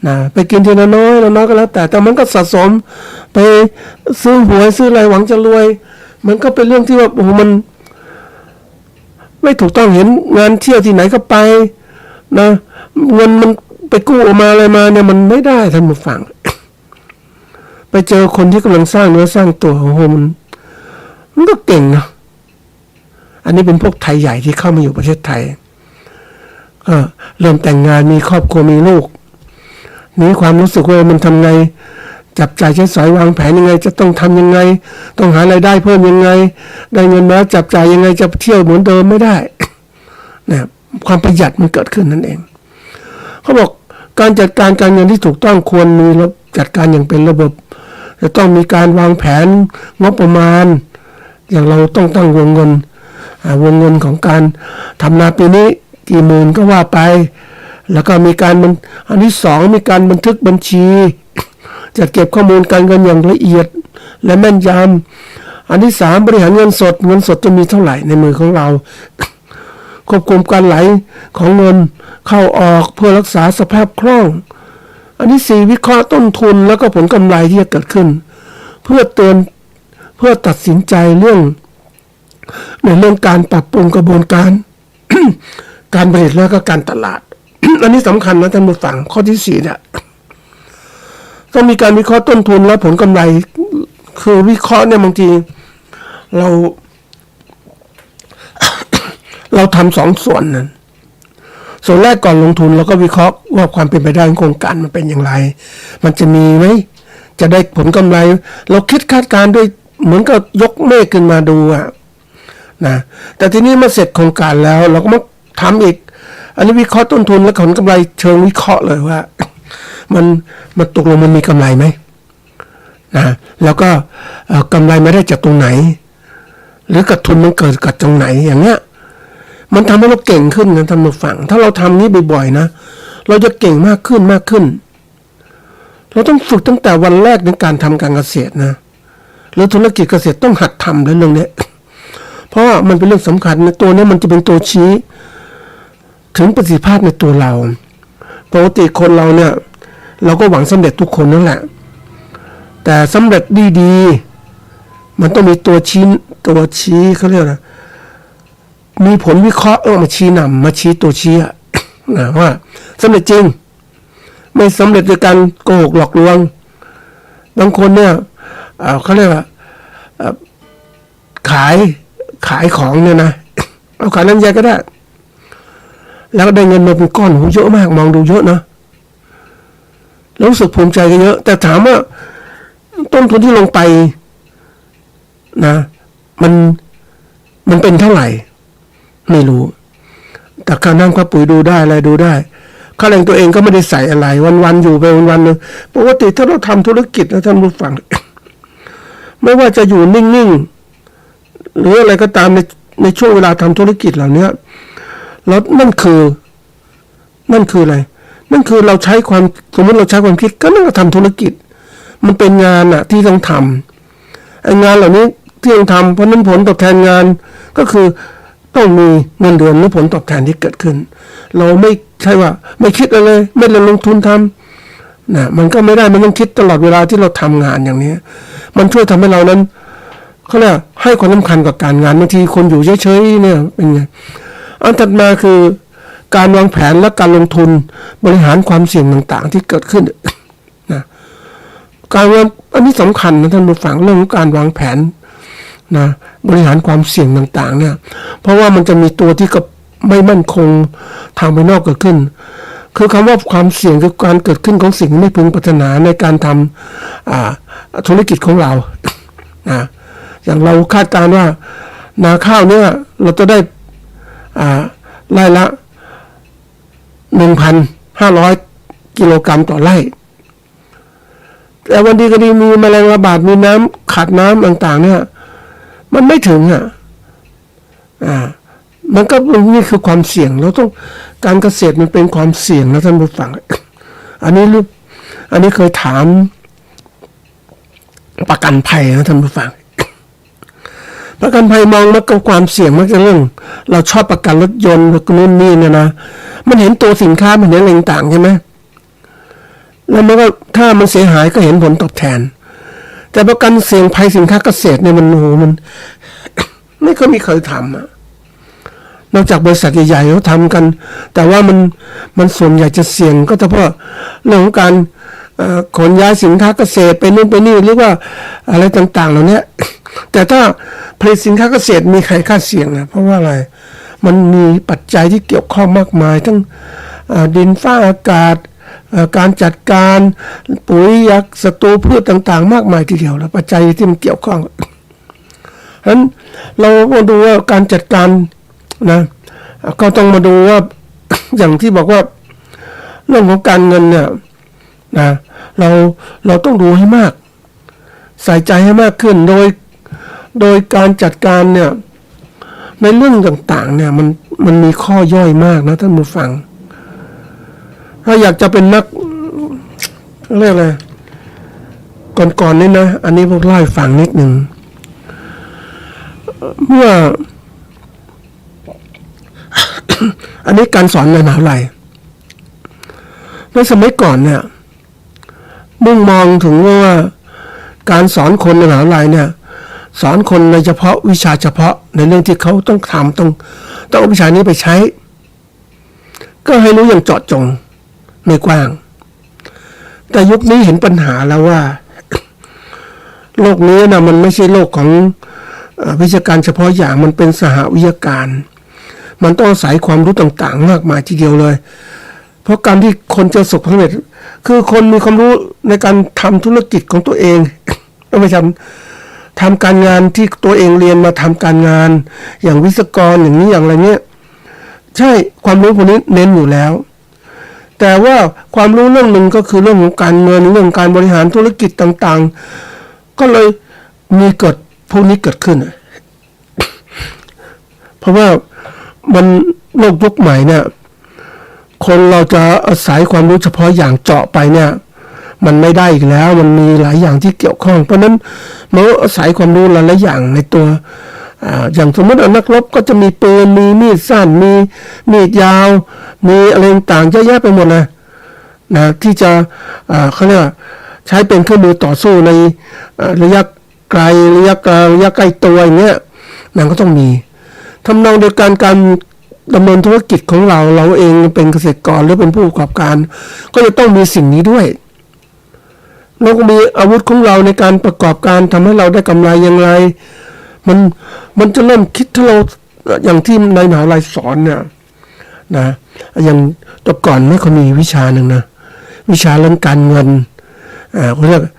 นะไปกินทีละน้อยก็แล้วแต่มันก็สะสมไปซื้อหวยซื้ออะไรหวังจะรวยมันก็เป็นเรื่องที่ว่าโอ้โหมันไม่ถูกต้องเห็นงานเที่ยวที่ไหนก็ไปนะเงินมันไปกู้ออกมาอะไรมาเนี่ยมันไม่ได้ท่านผู้ฟัง ไปเจอคนที่กำลังสร้างเนื้อสร้างตัวโอ้โหมันก็เก่งนะอันนี้เป็นพวกไทยใหญ่ที่เข้ามาอยู่ประเทศไทยเริ่มแต่งงานมีครอบครัวมีลูกมีความรู้สึกว่ามันทำไงจับจ่ายใช้สอยวางแผนยังไงจะต้องทำยังไงต้องหารายได้เพิ่มยังไงได้เงินมาจับจ่ายยังไงจะเที่ยวเหมือนเดิมไม่ได้ นะความประหยัดมันเกิดขึ้นนั่นเองเขาบอกการจัดการการเงินที่ถูกต้องควรมีจัดการอย่างเป็นระบบจะต้องมีการวางแผนงบประมาณอย่างเราต้องตั้งวงเงินของการทำนาปีนี้กี่หมื่นก็ว่าไปแล้วก็มีการอันที่สองมีการบันทึกบัญชีจัดเก็บข้อมูลการเงินอย่างละเอียดและแม่นยำอันที่สามบริหารเงินสดจะมีเท่าไหร่ในมือของเราควบคุมการไหลของเงินเข้าออกเพื่อรักษาสภาพคล่องอันที่สี่วิเคราะห์ต้นทุนแล้วก็ผลกำไรที่จะเกิดขึ้นเพื่อตัดสินใจในเรื่องการปรับปรุงกระบวนการ การผลิตแล้วก็การตลาด อันนี้สำคัญนะท่านผู้ฟังข้อที่สี่เนี่ยต้องมีการวิเคราะห์ต้นทุนและผลกำไรคือวิเคราะห์เนี่ยบางทีเราทำสองส่วนนั้นส่วนแรกก่อนลงทุนเราก็วิเคราะห์ว่าความเป็นไปได้ของโครงการมันเป็นอย่างไรมันจะมีไหมจะได้ผลกำไรเราคิดคาดการณ์ด้วยเหมือนกับยกเมฆขึ้นมาดูนะแต่ทีนี้มาเสร็จโครงการแล้วเราก็มาทำอีกอันนี้วิเคราะห์ต้นทุนและผลกำไรเชิงวิเคราะห์เลยว่ามันตกลงมันมีกำไรไหมนะแล้วก็กำไรไม่ได้จากตรงไหนหรือขาดทุนมันเกิดจากตรงไหนอย่างเนี้ยมันทำให้เราเก่งขึ้นนะท่านผู้ฟังถ้าเราทำนี้บ่อยๆนะเราจะเก่งมากขึ้นเราต้องฝึกตั้งแต่วันแรกในการทำการเกษตรนะหรือธุรกิจเกษตรต้องหัดทำเรื่องนี้เพราะว่ามันเป็นเรื่องสำคัญในตัวนี้มันจะเป็นตัวชี้ถึงประสิทธิภาพในตัวเราปกติคนเราเนี่ยเราก็หวังสำเร็จทุกคนนั่นแหละแต่สำเร็จดีๆมันต้องมีตัวชี้เขาเรียกนะมีผลวิเคราะห์มาชี้นำมาชี้ตัวชี้นะว่าสำเร็จจริง ไม่สำเร็จโดยการโกหกหลอกลวงบางคนเนี่ยเขาเรียกว่าขายของเนี่ยนะเอาขายน้ำยาก็ได้แล้วก็ได้เงินมาเป็นก้อนเยอะมากมองดูเยอะนะรู้สึกภูมิใจกันเยอะแต่ถามว่าต้นทุนที่ลงไปนะมันเป็นเท่าไหร่ไม่รู้แต่ค่าน้ำค่าปุ๋ยดูได้อะไรดูได้ค่าแรงตัวเองก็ไม่ได้ใส่อะไรวันๆอยู่ไปวันๆนึงปกติถ้าเราทำธุรกิจนะท่านผู้ฟัง ไม่ว่าจะอยู่นิ่งๆหรืออะไรก็ตามในช่วงเวลาทำธุรกิจเหล่านี้แล้วนั่นคืออะไรนั่นคือเราใช้ความสมมติเราใช้ความคิดก็นั่นก็ทำธุรกิจมันเป็นงานอะที่ต้องทำไอ้งานเหล่านี้ที่ต้องทำเพราะนั้นผลตอบแทนงานก็คือต้องมีเงินเดือนหรือผลตอบแทนที่เกิดขึ้นเราไม่ใช่ว่าไม่คิดอะไรไม่ลงทุนทำนะมันก็ไม่ได้มันต้องคิดตลอดเวลาที่เราทำงานอย่างนี้มันช่วยทำให้เรานั้นเขาเรียกให้ความสำคัญกับการงานบางทีคนอยู่เฉยๆเนี่ยเป็นไงอันถัดมาคือการวางแผนและการลงทุนบริหารความเสี่ยงต่างๆที่เกิดขึ้นนะการวางอันนี้สำคัญนะท่านผู้ฟังเรื่องของการวางแผนนะบริหารความเสี่ยงต่างๆเนี่ยเพราะว่ามันจะมีตัวที่ก็ไม่มั่นคงทางภายนอกเกิดขึ้นคือคำว่าความเสี่ยงคือการเกิดขึ้นของสิ่งไม่พึงปรารถนาในการทำธุรกิจของเรานะอย่างเราคาดการณ์ว่านาข้าวเนี่ยเราจะได้ไร่ละ 1,500 กิโลกรัมต่อไร่แต่วันดีก็ดีมีแมลงระบาดมีน้ำขาดน้ำต่างๆเนี่ยมันไม่ถึงมันก็นี่คือความเสี่ยงเราต้องการเกษตรมันเป็นความเสี่ยงนะท่านผู้ฟัง อันนี้เคยถามประกันภัยนะท่านผู้ฟัง ประกันภัยมองมากับความเสี่ยงมักจะเรื่องเราชอบประกันรถยนต์นู่นนี่เนี่ยนะมันเห็นตัวสินค้ามันเห็นอะไรต่างใช่ไหมแล้วมันก็ถ้ามันเสียหายก็เห็นผลตอบแทนแต่ประกันเสี่ยงภัยสินค้าเกษตรเนี่ยมันโหมัน ไม่เคยมีใครทำนอกจากบริษัทใหญ่ๆเขาทำกันแต่ว่ามันส่วนใหญ่จะเสี่ยงก็เฉพาะเรื่องของการขนย้ายสินค้าเกษตรไปนู่นไปนี่หรือว่าอะไรต่างๆเหล่านี้แต่ถ้าผลิตสินค้าเกษตรมีใครค่าเสี่ยงนะเพราะว่าอะไรมันมีปัจจัยที่เกี่ยวข้องมากมายทั้งดินฟ้าอากาศการจัดการปุ๋ยยาศัตรูพืชต่างๆมากมายทีเดียวแล้วปัจจัยที่มันเกี่ยวข้องฉะนั้นเรามาดูว่าการจัดการนะก็ต้องมาดูว่า อย่างที่บอกว่าเรื่องของการเงินเนี่ยนะเราต้องดูให้มากใส่ใจให้มากขึ้นโดยการจัดการเนี่ยในเรื่องต่างๆเนี่ยมันมีข้อย่อยมากนะท่านผู้ฟังถ้าอยากจะเป็นนักเรียกอะไรก่อนนี่นะอันนี้พวกเล่าให้ฟังนิดหนึ่งเมื่อ อันนี้การสอนในมหาวิทยาลัยในสมัยก่อนเนี่ยมุ่งมองถึงว่าการสอนคนในมหาวิทยาลัยเนี่ยสอนคนในเฉพาะวิชาเฉพาะในเรื่องที่เขาต้องทำต้องเอาวิชานี้ไปใช้ก็ให้รู้อย่างเจาะจงไม่กว้างแต่ยุคนี้เห็นปัญหาแล้วว่า โลกนี้นะมันไม่ใช่โลกของวิชาการเฉพาะอย่างมันเป็นสหวิทยาการมันต้องอาศัยความรู้ต่างๆมากมายทีเดียวเลยเพราะการที่คนจะประสบความสำเร็จคือคนมีความรู้ในการทำธุรกิจของตัวเอง ต้องไปทำการงานที่ตัวเองเรียนมาทำการงานอย่างวิศวกรอย่างนี้อย่างไรเนี้ยใช่ความรู้พวกนี้เน้นอยู่แล้วแต่ว่าความรู้เรื่องหนึ่งก็คือเรื่องของการเงินเรื่องการบริหารธุรกิจต่างๆก็เลยมีเกิดพวกนี้เกิดขึ้น เพราะว่ามันโลกยุคใหม่เนี่ยคนเราจะอาศัยความรู้เฉพาะอย่างเจาะไปเนี่ยมันไม่ได้อีกแล้วมันมีหลายอย่างที่เกี่ยวข้องเพราะนั้นมันอาศัยความรู้หลายอย่างในตัวอย่างสมมตินักรบก็จะมีปืนมีมีดสั้นมีมีดยาวมีอะไรต่างๆเยอะแยะไปหมดนะที่จะเขาเรียกว่าใช้เป็นเครื่องมือต่อสู้ในระยะไกลระยะกลางระยะใกล้ตัวอย่างเงี้ยมันก็ต้องมีทำนองเดียวกัน ดำเนินธุรกิจของเราเองเป็นเกษตรกรหรือเป็นผู้ประกอบการก็จะต้องมีสิ่งนี้ด้วยเราก็มีอาวุธของเราในการประกอบการทำให้เราได้กำไรอย่างไรมันจะเริ่มคิดถ้าเราอย่างที่ในมหาวิทยาลัยสอนเนี่ยนะอย่างแต่ก่อนไม่ค่อยมีวิชาหนึ่งนะวิชาเรื่องการเงินเขาเรียก101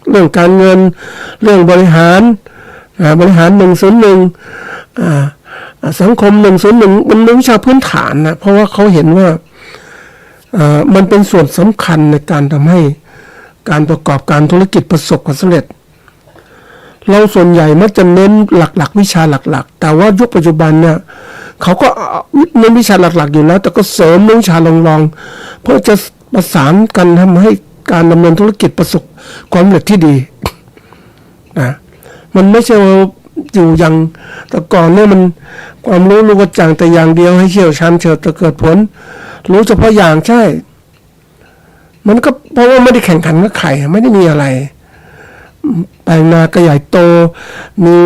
เรื่องการเงินเรื่องบริหาร101สังคม101มันเป็นวิชาพื้นฐานนะเพราะว่าเขาเห็นว่ามันเป็นส่วนสำคัญในการทำให้การประกอบการธุรกิจประสบความสำเร็จเราส่วนใหญ่มักจะเน้นหลักๆวิชาหลักๆแต่ว่ายุคปัจจุบันเนี่ยเขาก็เน้นวิชาหลักๆอยู่แล้วแต่ก็เสริมวิชารองๆเพื่อจะประสานกันทำให้การดำเนินธุรกิจประสบความสำเร็จที่ดีนะมันไม่ใช่ว่าอยู่อย่างแต่ก่อนเนี่ยมันความรู้กระจ่างแต่อย่างเดียวให้เชี่ยวชาญเฉิดจะเกิดผลรู้เฉพาะอย่างใช่มันก็เพราะว่าไม่ได้แข่งขันกับใครไม่ได้มีอะไรแปลงนาก็ใหญ่โตมี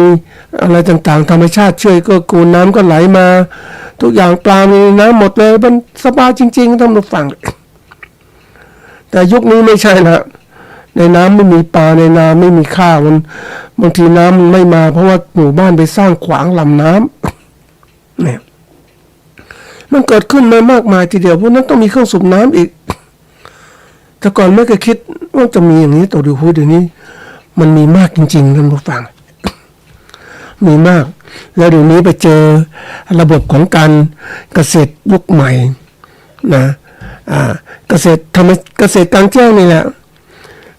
อะไรต่างๆธรรมชาติช่วยก็กูลน้ำก็ไหลมาทุกอย่างปลามีน้ำหมดเลยมันสบายจริงๆท่านผู้ฟังแต่ยุคนี้ไม่ใช่ละในน้ำไม่มีปลาในนาไม่มีข้าวมันบางทีน้ำมันไม่มาเพราะว่าหมู่บ้านไปสร้างขวางลำน้ำเนี่ยมันเกิดขึ้นมามากมายทีเดียวเพราะนั้นต้องมีเครื่องสูบน้ำอีกแต่ก่อนไม่เคยคิดว่าจะมีอย่างนี้ต่อเดี๋ยวนี้มันมีมากจริงๆท่านผู้ฟังมีมากแล้วเดี๋ยวนี้ไปเจอระบบของการเกษตรยุคใหม่นะเกษตรกลางแจ้งนี่แหละ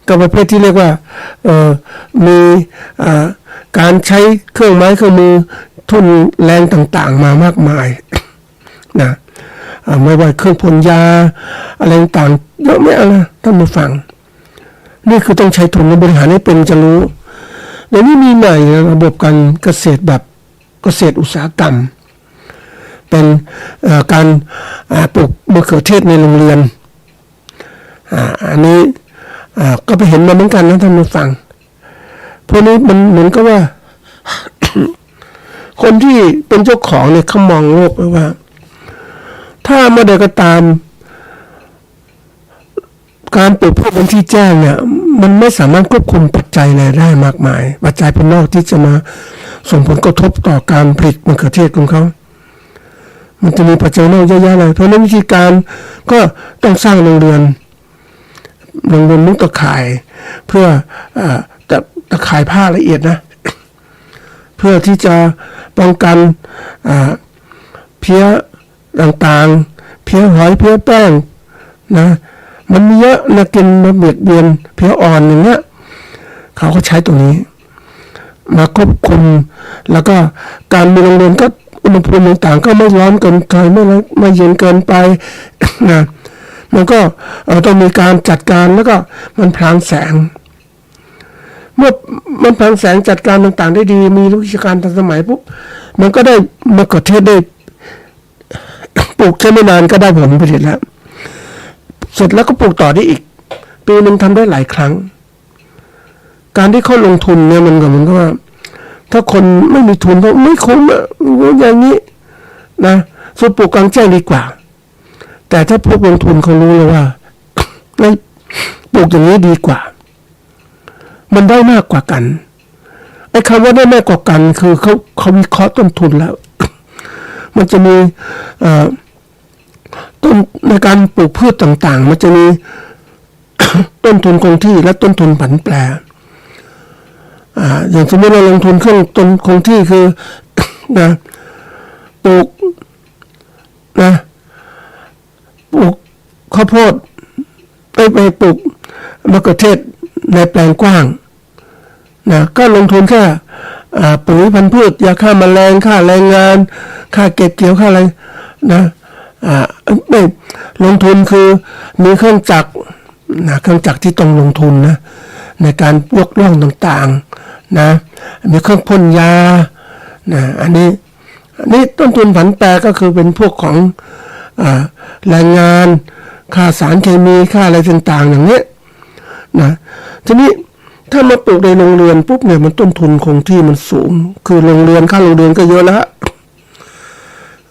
ก็ประเภทที่เรียกว่ามีการใช้เครื่องไม้เครื่องมือทุนแรงต่างๆมามากมายนะไม่ว่าเครื่องพ่นยาอะไรต่างๆเยอะแยะนะท่านผู้ฟังนี่คือต้องใช้ทุนในบริหารให้เป็นจะรู้เดี๋ยวนี้มีใหม่ระบบการเกษตรแบบเกษตรอุตสาหกรรมเป็นการปลูกมะเขือเทศในโรงเรียนอันนี้ก็ไปเห็นมาเหมือนกันนะท่านผู้ฟังพวกนี้มันเหมือนกับว่า คนที่เป็นเจ้าของเนี่ยเขามองโลกไว้ว่าถ้าเมื่อใดก็ตามการปลูกพืชบนที่แจ้งเนี่ยมันไม่สามารถควบคุมปัจจัยอะไรได้มากมายปัจจัยภายนอกที่จะมาส่งผลกระทบต่อการผลิตมะเขือเทศของเขามันจะมีปัจจัยนอกเยอะแยะเลยเพราะนั้นวิธีการก็ต้องสร้างโรงเรือนมุ้งตะข่ายเพื่อตะข่ายผ้าละเอียดนะเพื่อที่จะป้องกันเพี้ยต่างๆเพี้ยหอยเพี้ยแป้งนะมันมีเยอะนะกินมาเบียดเบียนเพี้ยอ่อนอย่างเงี้ยเขาก็ใช้ตรงนี้มาควบคุมแล้วก็การมีโรงเรือนก็อุณหภูมิต่างๆก็ไม่ร้อนเกินไปไม่เย็นเกินไปนะมันก็ต้องมีการจัดการแล้วก็มันพรางแสงเมื่อมันพรางแสงจัดการต่างๆได้ดีมีวิชาการทันสมัยปุ๊บมันก็ได้มะเขือเทศได้ปลูกแค่ไม่นานก็ได้ผลผลิตแล้วเสร็จแล้วก็ปลูกต่อได้อีกปีนึงทำได้หลายครั้งการที่เขาลงทุนเนี่ยมันก็เหมือนกับว่าถ้าคนไม่มีทุนก็ไม่คุ้มอย่างนี้นะสู้ปลูกกลางแจ้งดีกว่าแต่ถ้าพวกลงทุนเขารู้เลยว่าปลูกอย่างนี้ดีกว่ามันได้มากกว่ากันไอ้คำว่าได้มากกว่ากันคือเขาวิเคราะห์ต้นทุนแล้ว มันจะมีต้นในการปลูกพืชต่างๆมันจะมี ต้นทุนคงที่และต้นทุนผันแปรอย่างสมมติเราลงทุนเครื่องต้นคงที่คือ นะปลูกข้าวโพดไปปลูกมะเขือเทศในแปลงกว้างนะก็ลงทุนแค่ปุ๋ยพันธุ์พืชยาฆ่าแมลงค่าแรงงานค่าเก็บเกี่ยวค่าอะไรนะไม่ลงทุนคือมีเครื่องจักรที่ต้องลงทุนนะในการยกล่องต่างๆนะมีเครื่องพ่นยานะอันนี้ต้นทุนผันแปรก็คือเป็นพวกของแรงงานค่าสารเคมีค่าอะไรต่างๆอย่างนี้นะทีนี้ถ้ามาปลูกในโรงเรือนปุ๊บเนี่ยมันต้นทุนคงที่มันสูงคือโรงเรือนค่าโรงเรือนก็เยอะแล้ว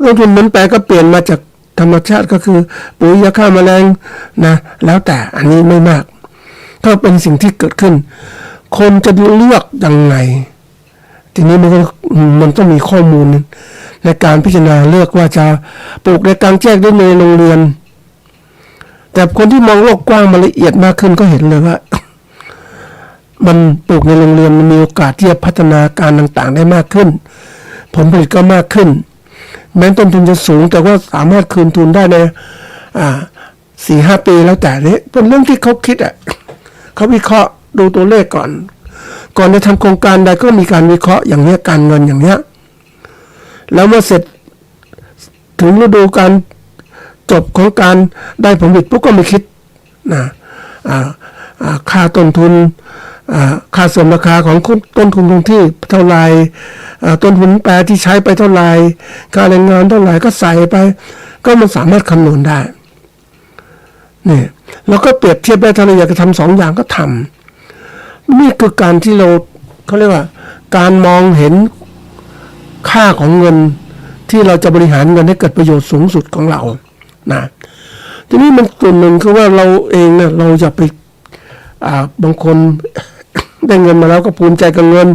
ต้นทุนหมุนแปรก็เปลี่ยนมาจากธรรมชาติก็คือปุ๋ยยาฆ่าแมลงนะแล้วแต่อันนี้ไม่มากก็เป็นสิ่งที่เกิดขึ้นคนจะเลือกยังไงทีนี้มันต้องมีข้อมูลในการพิจารณาเลือกว่าจะปลูกในกลางแจ้งได้ในโรงเรียนแต่คนที่มองโลกกว้างมาละเอียดมากขึ้นก็เห็นเลยว่า มันปลูกในโรงเรียนมันมีโอกาสที่จะพัฒนาการต่างๆได้มากขึ้นผลผลิตก็มากขึ้นแม้ต้นทุนจะสูงแต่ว่าสามารถคืนทุนได้ใน4-5 ปีแล้วแต่นี้เป็นเรื่องที่เขาคิดเขาวิเคราะห์ดูตัวเลขก่อนจะทำโครงการใดก็มีการวิเคราะห์อย่างนี้การเงินอย่างนี้แล้วเมื่อเสร็จถึงฤดูการจบของการได้ผลผลิตปุ๊บก็ไม่คิดนะค่าต้นทุนค่าเสริมราคาของต้นทุนคงที่เท่าไหร่ต้นทุนแปรที่ใช้ไปเท่าไหร่ค่าแรงงานเท่าไหร่ก็ใส่ไปก็มันสามารถคำนวณได้นี่แล้วก็เปรียบเทียบได้ถ้าเราอยากจะทำ2 อย่างก็ทำนี่คือการที่เขาเรียกว่าการมองเห็นค่าของเงินที่เราจะบริหารเงินให้เกิดประโยชน์สูงสุดของเรานะทีนี้มันส่วนหนึ่งคือว่าเราเองเนี่ยเราจะไปบางคน ได้เงินมาแล้วก็ภูมิใจกับเงิน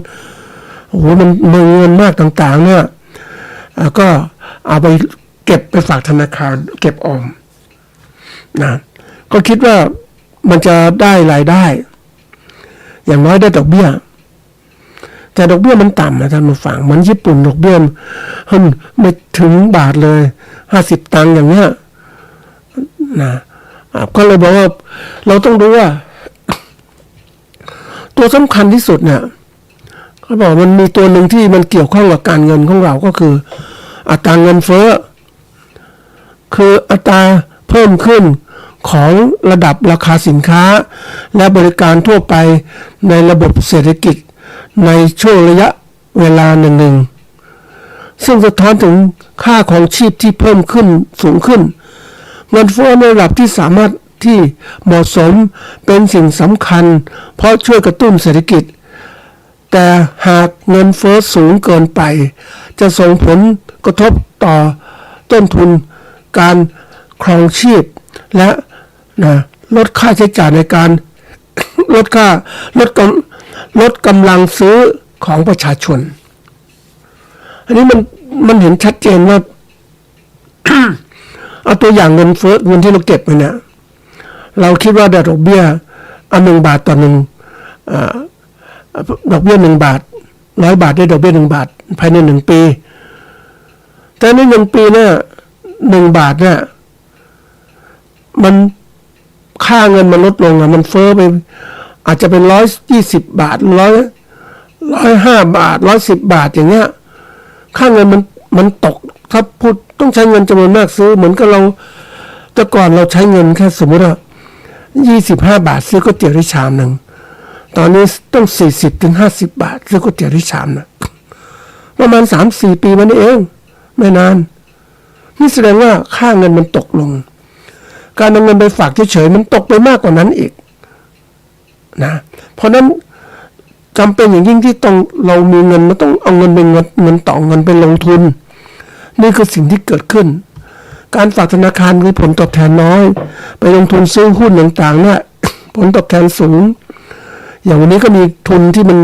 โอ้โหมันเงินมากต่างๆเนี่ยก็เอาไปเก็บไปฝากธนาคารเก็บออมนะก็คิดว่ามันจะได้รายได้อย่างน้อยได้ดอกเบี้ยแต่ดอกเบี้ยมันต่ำนะท่านผู้ฟังมันญี่ปุ่นดอกเบี้ยไม่ถึงบาทเลย50 ตังค์อย่างเงี้ยนะก็เลยบอกว่าเราต้องดูว่าตัวสำคัญที่สุดเนี่ยเขาบอกมันมีตัวหนึ่งที่มันเกี่ยวข้องกับการเงินของเราก็คืออัตราเงินเฟ้อคืออัตราเพิ่มขึ้นของระดับราคาสินค้าและบริการทั่วไปในระบบเศรษฐกิจในช่วงระยะเวลาหนึ่งซึ่งสะท้อนถึงค่าของชีพที่เพิ่มขึ้นสูงขึ้นเงินเฟ้อในระดับที่สามารถที่เหมาะสมเป็นสิ่งสำคัญเพราะช่วยกระตุ้นเศรษฐกิจแต่หากเงินเฟ้อสูงเกินไปจะส่งผลกระทบต่อต้นทุนการครองชีพและลดค่าใช้จ่ายในการ ลดกำลังซื้อของประชาชนอันนี้มันเห็นชัดเจนว่า เอาตัวอย่างเงินเฟ้อเงินที่เราเก็บไปเนี่ยเราคิดว่าดอกเบี้ย1 บาทต่อดอกเบี้ย1 บาท100 บาทได้ดอกเบี้ย1 บาทภายใน1 ปีแต่ใน1 ปีเนี่ย1 บาทเนี่ยมันค่าเงินมันลดลงมันเฟ้อไปอาจจะเป็น120 บาท105 บาท110 บาทอย่างเงี้ยค่าเงินมันตกถ้าพูดต้องใช้เงินจำนวนมากซื้อเหมือนกับเราแต่ก่อนเราใช้เงินแค่สมมติว่า25 บาทซื้อก๋วยเตี๋ยวได้ชามนึงตอนนี้ต้อง40-50 บาทซื้อก๋วยเตี๋ยวได้ชามนะประมาณ 3-4 ปีมานี่เองไม่นานนี่แสดงว่าค่าเงินมันตกลงการนำเงินไปฝากเฉยๆมันตกไปมากกว่านั้นอีกนะเพราะนั้นจำเป็นอย่างยิ่งที่ต้องเรามีเงินมันต้องเอาเงินเป็นเงินต่อเงินไปลงทุนนี่คือสิ่งที่เกิดขึ้นการฝากธนาคารมีผลตอบแทนน้อยไปลงทุนซื้อหุ้นต่างๆเนี่ย ผลตอบแทนสูงอย่างวันนี้ก็มีทุนที่มัน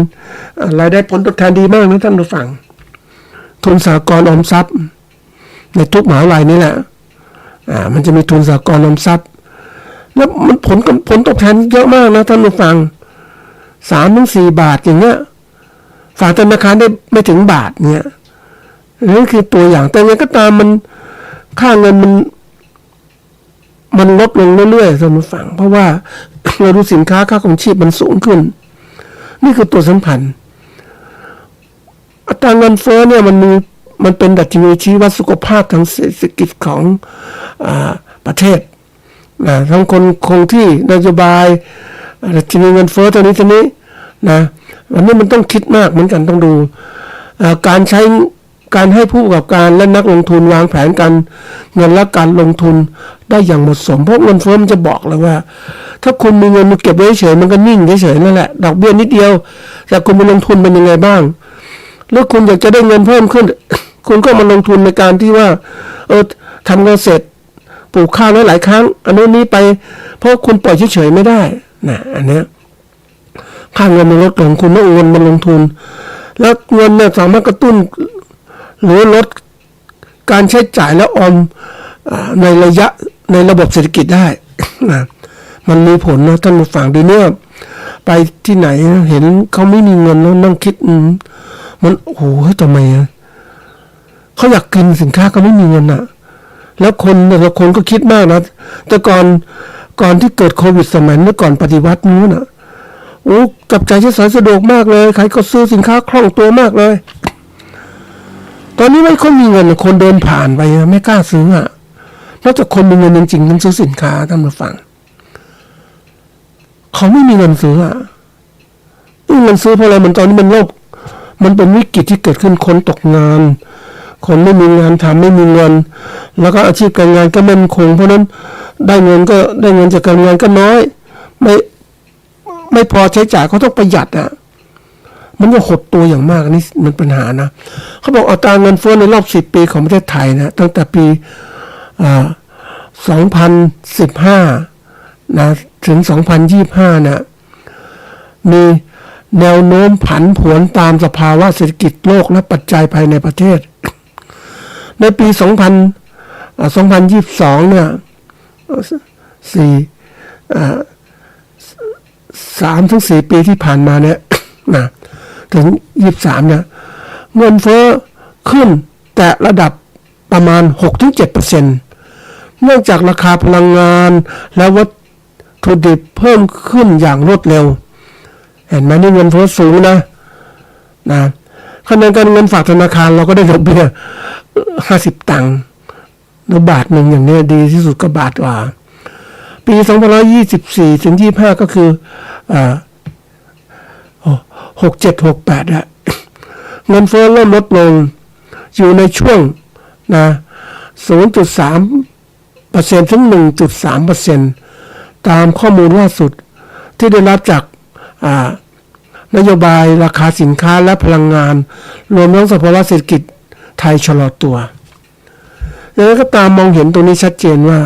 รายได้ผลตอบแทนดีมากนะท่านผู้ฟังทุนสหกรณ์ออมทรัพย์ในทุกมหาวิทยาลัยนี่แหละมันจะมีทุนสหกรณ์ออมทรัพย์แล้วมันผลตอบแทนเยอะมากนะท่านผู้ฟัง3-4 บาทอย่างเงี้ยฝากธนาคารได้ไม่ถึงบาทเนี่ยนี่คือตัวอย่างแต่ยังไงก็ตามมันค่าเงินมันลดลงเรื่อยๆท่านผู้ฟังเพราะว่า เราดูสินค้าค่าของชีพมันสูงขึ้นนี่คือตัวสำคัญอัตราเงินเฟ้อเนี่ยมันเป็นดัชนีชี้วัดสุขภาพทางเศรษฐกิจของประเทศทั้งคนคงที่นโยบายดัชนีเงินเฟ้อตัวนี้นะอันนี้มันต้องคิดมากเหมือนกันต้องดูการให้ผู้ประกอบการและนักลงทุนวางแผนการเงินและการลงทุนได้อย่างเหมาะสมเพราะเงินเฟ้อมันจะบอกเลยว่าถ้าคุณมีเงินมาเก็บไว้เฉยมันก็นิ่งเฉยนั่นแหละดอกเบี้ยนิดเดียวแต่คุณไปลงทุนเป็นยังไงบ้างแล้วคุณอยากจะได้เงินเพิ่มขึ้น คุณก็มาลงทุนในการที่ว่าทำเกษตรปลูกข้าวหลายครั้งอันนี้ไปเพราะคุณปล่อยเฉยๆไม่ได้นะอันเนี้ยค่าเงินมันลดลงคุณต้องโอนมาลงทุนแล้วเงินเนี่ยสามารถกระตุ้นหรือลดการใช้จ่ายและออมในระบบเศรษฐกิจได้นะมันมีผลนะท่านผู้ฟังดูเนี่ยไปที่ไหนเห็นเขาไม่มีเงินแล้วนั่งคิดมันโอ้โหทำไมเขาอยากกินสินค้าก็ไม่มีเงินอ่ะแล้วแต่ละคนก็คิดมากนะแต่ก่อนที่เกิดโควิดสมัยเมื่อก่อนปฏิวัตินู้นอ่ะโอ้จับจ่ายใช้สอยสะดวกมากเลยใครก็ซื้อสินค้าคล่องตัวมากเลยตอนนี้ไม่ค่อยมีเงินคนเดินผ่านไปไม่กล้าซื้ออ่ะนอกจากคนมีเงินจริงๆต้องซื้อสินค้าท่านผู้ฟังเขาไม่มีเงินซื้ออ่ะเงินซื้อเพราะอะไรมันตอนนี้มันโลกมันเป็นวิกฤตที่เกิดขึ้นคนตกงานคนไม่มีงานทำไม่มีเงินแล้วก็อาชีพการงานก็มั่นคงเพราะนั้นได้เงินจากการงานก็น้อยไม่พอใช้จ่ายเขาต้องประหยัดอ่ะมันจะหดตัวอย่างมากนี่มันปัญหานะเขาบอกอัตราเงินเฟ้อในรอบ10 ปีของประเทศไทยนะตั้งแต่ปี2015นะถึง2025นะมีแนวโน้มผันผวนตามสภาวะเศรษฐกิจโลกและปัจจัยภายในประเทศในปี2022เนี่ย3-4 ปีที่ผ่านมาเนี่ยนะถึง23เนี่ยเงินเฟ้อขึ้นแต่ระดับประมาณ 6-7% เนื่องจากราคาพลังงานและวัตถุดิบเพิ่มขึ้นอย่างรวดเร็วเห็นไหมนี่เงินเฟ้อสูงนะขณะการเงินฝากธนาคารเราก็ได้ดอกเบี้ย50 ตังค์หรือบาทหนึ่งอย่างนี้ดีที่สุดก็บาทกว่าปี2524ถึง25ก็คือ67-68อะเงินเฟ้อเริ่มลดลงอยู่ในช่วง0.3% ถึง 1.3% ตามข้อมูลล่าสุดที่ได้รับจากนโยบายราคาสินค้าและพลังงานรวมทั้งสภาวะเศรษฐกิจไทยชะลอตัวยังไงก็ตามมองเห็นตรงนี้ชัดเจนว่า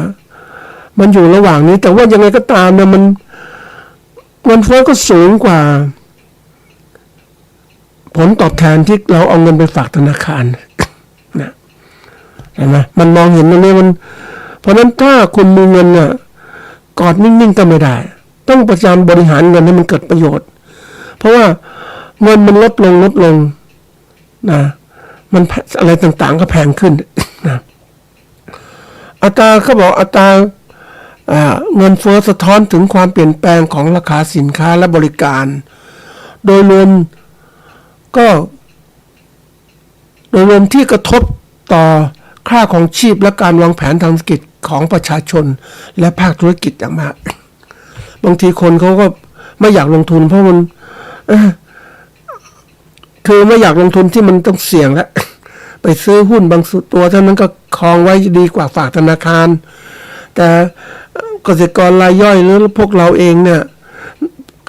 มันอยู่ระหว่างนี้แต่ว่ายังไงก็ตามเนี่ยมันเงินเฟ้อก็สูงกว่าผลตอบแทนที่เราเอาเงินไปฝากธนาคารนะเห็นไหมมันมองเห็นตรงนี้มันเพราะนั้นถ้าคุณมีเงินเนี่ยกอดนิ่งๆก็ไม่ได้ต้องประจำบริหารเงินให้มันเกิดประโยชน์เพราะว่าเงินมันลดลงนะมันอะไรต่างๆก็แพงขึ้นนะอัตราเขาบอกอัตราเงินเฟ้อสะท้อนถึงความเปลี่ยนแปลงของราคาสินค้าและบริการโดยรวมที่กระทบต่อค่าของชีพและการวางแผนทางเศรษฐกิจของประชาชนและภาคธุรกิจอย่างมากบางทีคนเขาก็ไม่อยากลงทุนเพราะมันคือไม่อยากลงทุนที่มันต้องเสี่ยงแล้วไปซื้อหุ้นบางตัวเท่านั้นก็ครองไว้ดีกว่าฝากธนาคารแต่เกษตรกรรายย่อยหรือพวกเราเองเนี่ย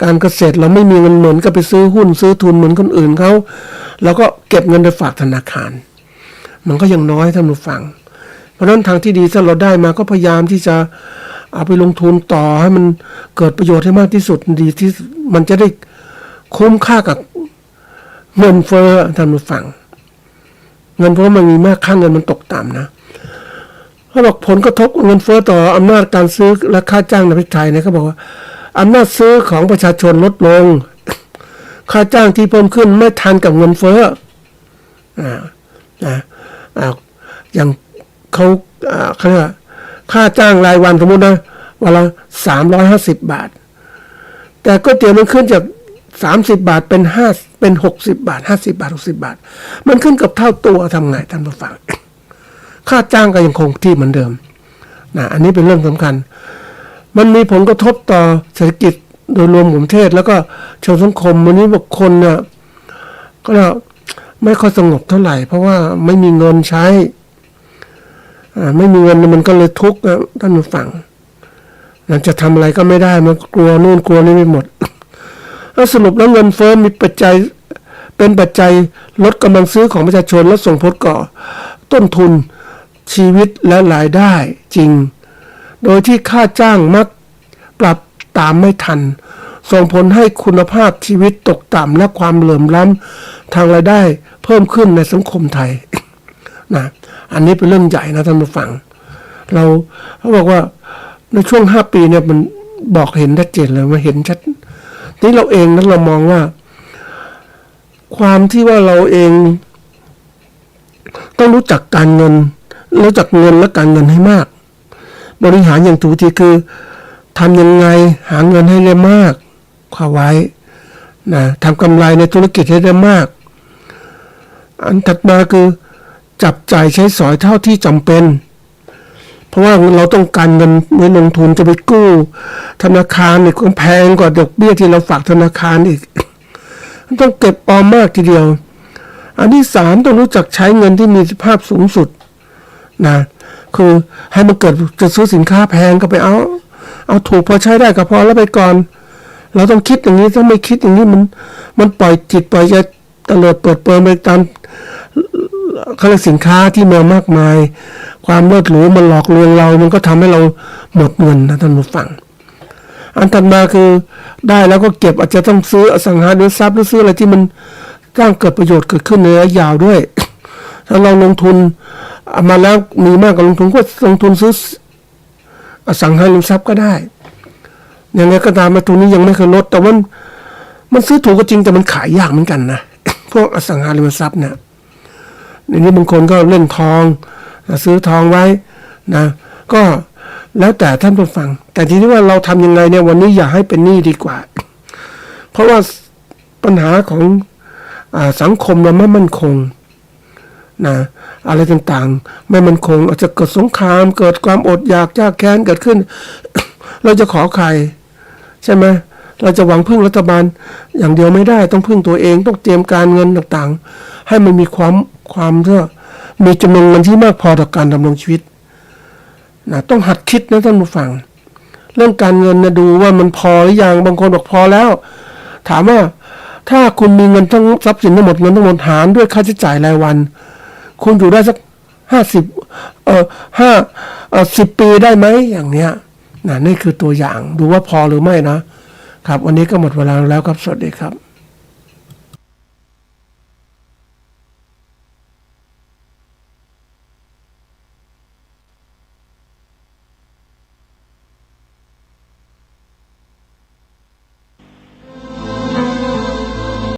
การเกษตรเราไม่มีเงินเหมือนก็ไปซื้อหุ้นซื้อทุนเหมือนคนอื่นเขาแล้วก็เก็บเงินไปฝากธนาคารมันก็ยังน้อยท่านผู้ฟังเพราะฉะนั้นทางที่ดีถ้าเราได้มาก็พยายามที่จะเอาไปลงทุนต่อให้มันเกิดประโยชน์ให้มากที่สุดดีที่มันจะได้คุ้มค่ากับเงินเฟ้อท่านผู้ฟังเงินเฟ้อมันมีมากค่าเงินมันตกต่ำนะเขาบอกผลกระทบเงินเฟ้อต่ออำนาจการซื้อและค่าจ้างในประเทศไทยเนี่ยเขาบอกว่าอำนาจซื้อของประชาชนลดลงค่าจ้างที่เพิ่มขึ้นไม่ทันกับเงินเฟ้ออย่างเขาเรียกว่าค่าจ้างรายวันสมมตินะวันละ350 บาทแต่ก๋วยเตี๋ยวมันขึ้นจาก30 บาทเป็น60 บาท50 บาท60 บาทมันขึ้นกับเท่าตัวทำไงท่านผู้ฟังค่าจ้างก็ยังคงที่เหมือนเดิมอันนี้เป็นเรื่องสำคัญมันมีผลกระทบต่อเศรษฐกิจโดยรวมของประเทศแล้วก็เชิงสังคมวันนี้บุคคลเนี่ยก็ไม่ค่อยสงบเท่าไหร่เพราะว่าไม่มีเงินใช้ไม่มีเงินมันก็เลยทุกข์นะท่านผู้ฟังจะทำอะไรก็ไม่ได้มันกลัวนู่นกลัวนี่ไม่หมดแล้วสรุปแล้วเงินเฟ้อมีปัจจัย เป็นปัจจัยลดกำลังซื้อของประชาชนและส่งผลก่อต้นทุนชีวิตและรายได้จริงโดยที่ค่าจ้างมักปรับตามไม่ทันส่งผลให้คุณภาพชีวิตตกต่ำและความเหลื่อมล้ำทางรายได้เพิ่มขึ้นในสังคมไทย นะอันนี้เป็นเรื่องใหญ่นะท่านผู้ฟังเขาบอกว่าในช่วง5 ปีเนี่ยมันบอกเห็นชัดเจนเลยมันเห็นชัดนี่เราเองนั้นเรามองว่าความที่ว่าเราเองต้องรู้จักการเงินรู้จักเงินและการเงินให้มากบริหารอย่างถูกที่คือทำยังไงหาเงินให้ได้มากคว้าไว้นะทำกำไรในธุรกิจให้ได้มากอันถัดมาคือจับจ่ายใช้สอยเท่าที่จำเป็นเพราะว่าเราต้องการเงินไว้ลงทุนจะไปกู้ธนาคารเนี่ยก็แพงกว่าดอกเบี้ยที่เราฝากธนาคารอีก ต้องเก็บออมมากทีเดียวอันที่3ต้องรู้จักใช้เงินที่มีประสิทธิภาพสูงสุดนะคือให้มันเกิดจะซื้อสินค้าแพงก็ไปเอาถูกพอใช้ได้ก็พอแล้วไปก่อนเราต้องคิดอย่างนี้ถ้าไม่คิดอย่างนี้มันปล่อยจิตปล่อยใจตลอดเปิดเผยไปตามเขาเรียกสินค้าที่มามากมายความเลิศหรูมันหลอกลวงเรามันก็ทำให้เราหมดเงินนะท่านผู้ฟังอันถัดมาคือได้แล้วก็เก็บอาจจะต้องซื้ออสังหาริมทรัพย์หรือซื้ออะไรที่มันสร้างเกิดประโยชน์เกิดขึ้นในระยะยาวด้วยถ้าเราลงทุนมาแล้วมีมากกว่าลงทุนก็ลงทุนซื้ออสังหาริมทรัพย์ก็ได้อย่างไรก็ตามมาตัวนี้ยังไม่เคยลดแต่ว่ามันซื้อถูกก็จริงแต่มันขายยากเหมือนกันนะ พวกอสังหาริมทรัพย์เนี่ยในนี้บางคนก็เล่นทองซื้อทองไว้นะก็แล้วแต่ท่านผู้ฟังแต่ทีนี้ว่าเราทำยังไงเนี่ยวันนี้อย่าให้เป็นหนี้ดีกว่า เพราะว่าปัญหาของสังคมเราไม่มั่นคงนะอะไรต่างๆไม่มั่นคงอาจจะเกิดสงครามเกิดความอดอยากยากแค้นเกิดขึ้น เราจะขอใครใช่ไหมเราจะหวังพึ่งรัฐบาลอย่างเดียวไม่ได้ต้องพึ่งตัวเองต้องเตรียมการเงินต่างๆให้มันมีความเพื่อมีจำนวนเงินที่มากพอต่อการดำรงชีวิตนะต้องหัดคิดนะท่านผู้ฟังเรื่องการเงินนะดูว่ามันพอหรือยังบางคนบอกพอแล้วถามว่าถ้าคุณมีเงินทั้งทรัพย์สินทั้งหมดเงินทั้งหมดหารด้วยค่าใช้จ่ายรายวันคุณอยู่ได้สัก10 ปีได้ไหมอย่างเนี้ยนะนี่คือตัวอย่างดูว่าพอหรือไม่นะครับวันนี้ก็หมดเวลาแล้วครับสวัสดีครับ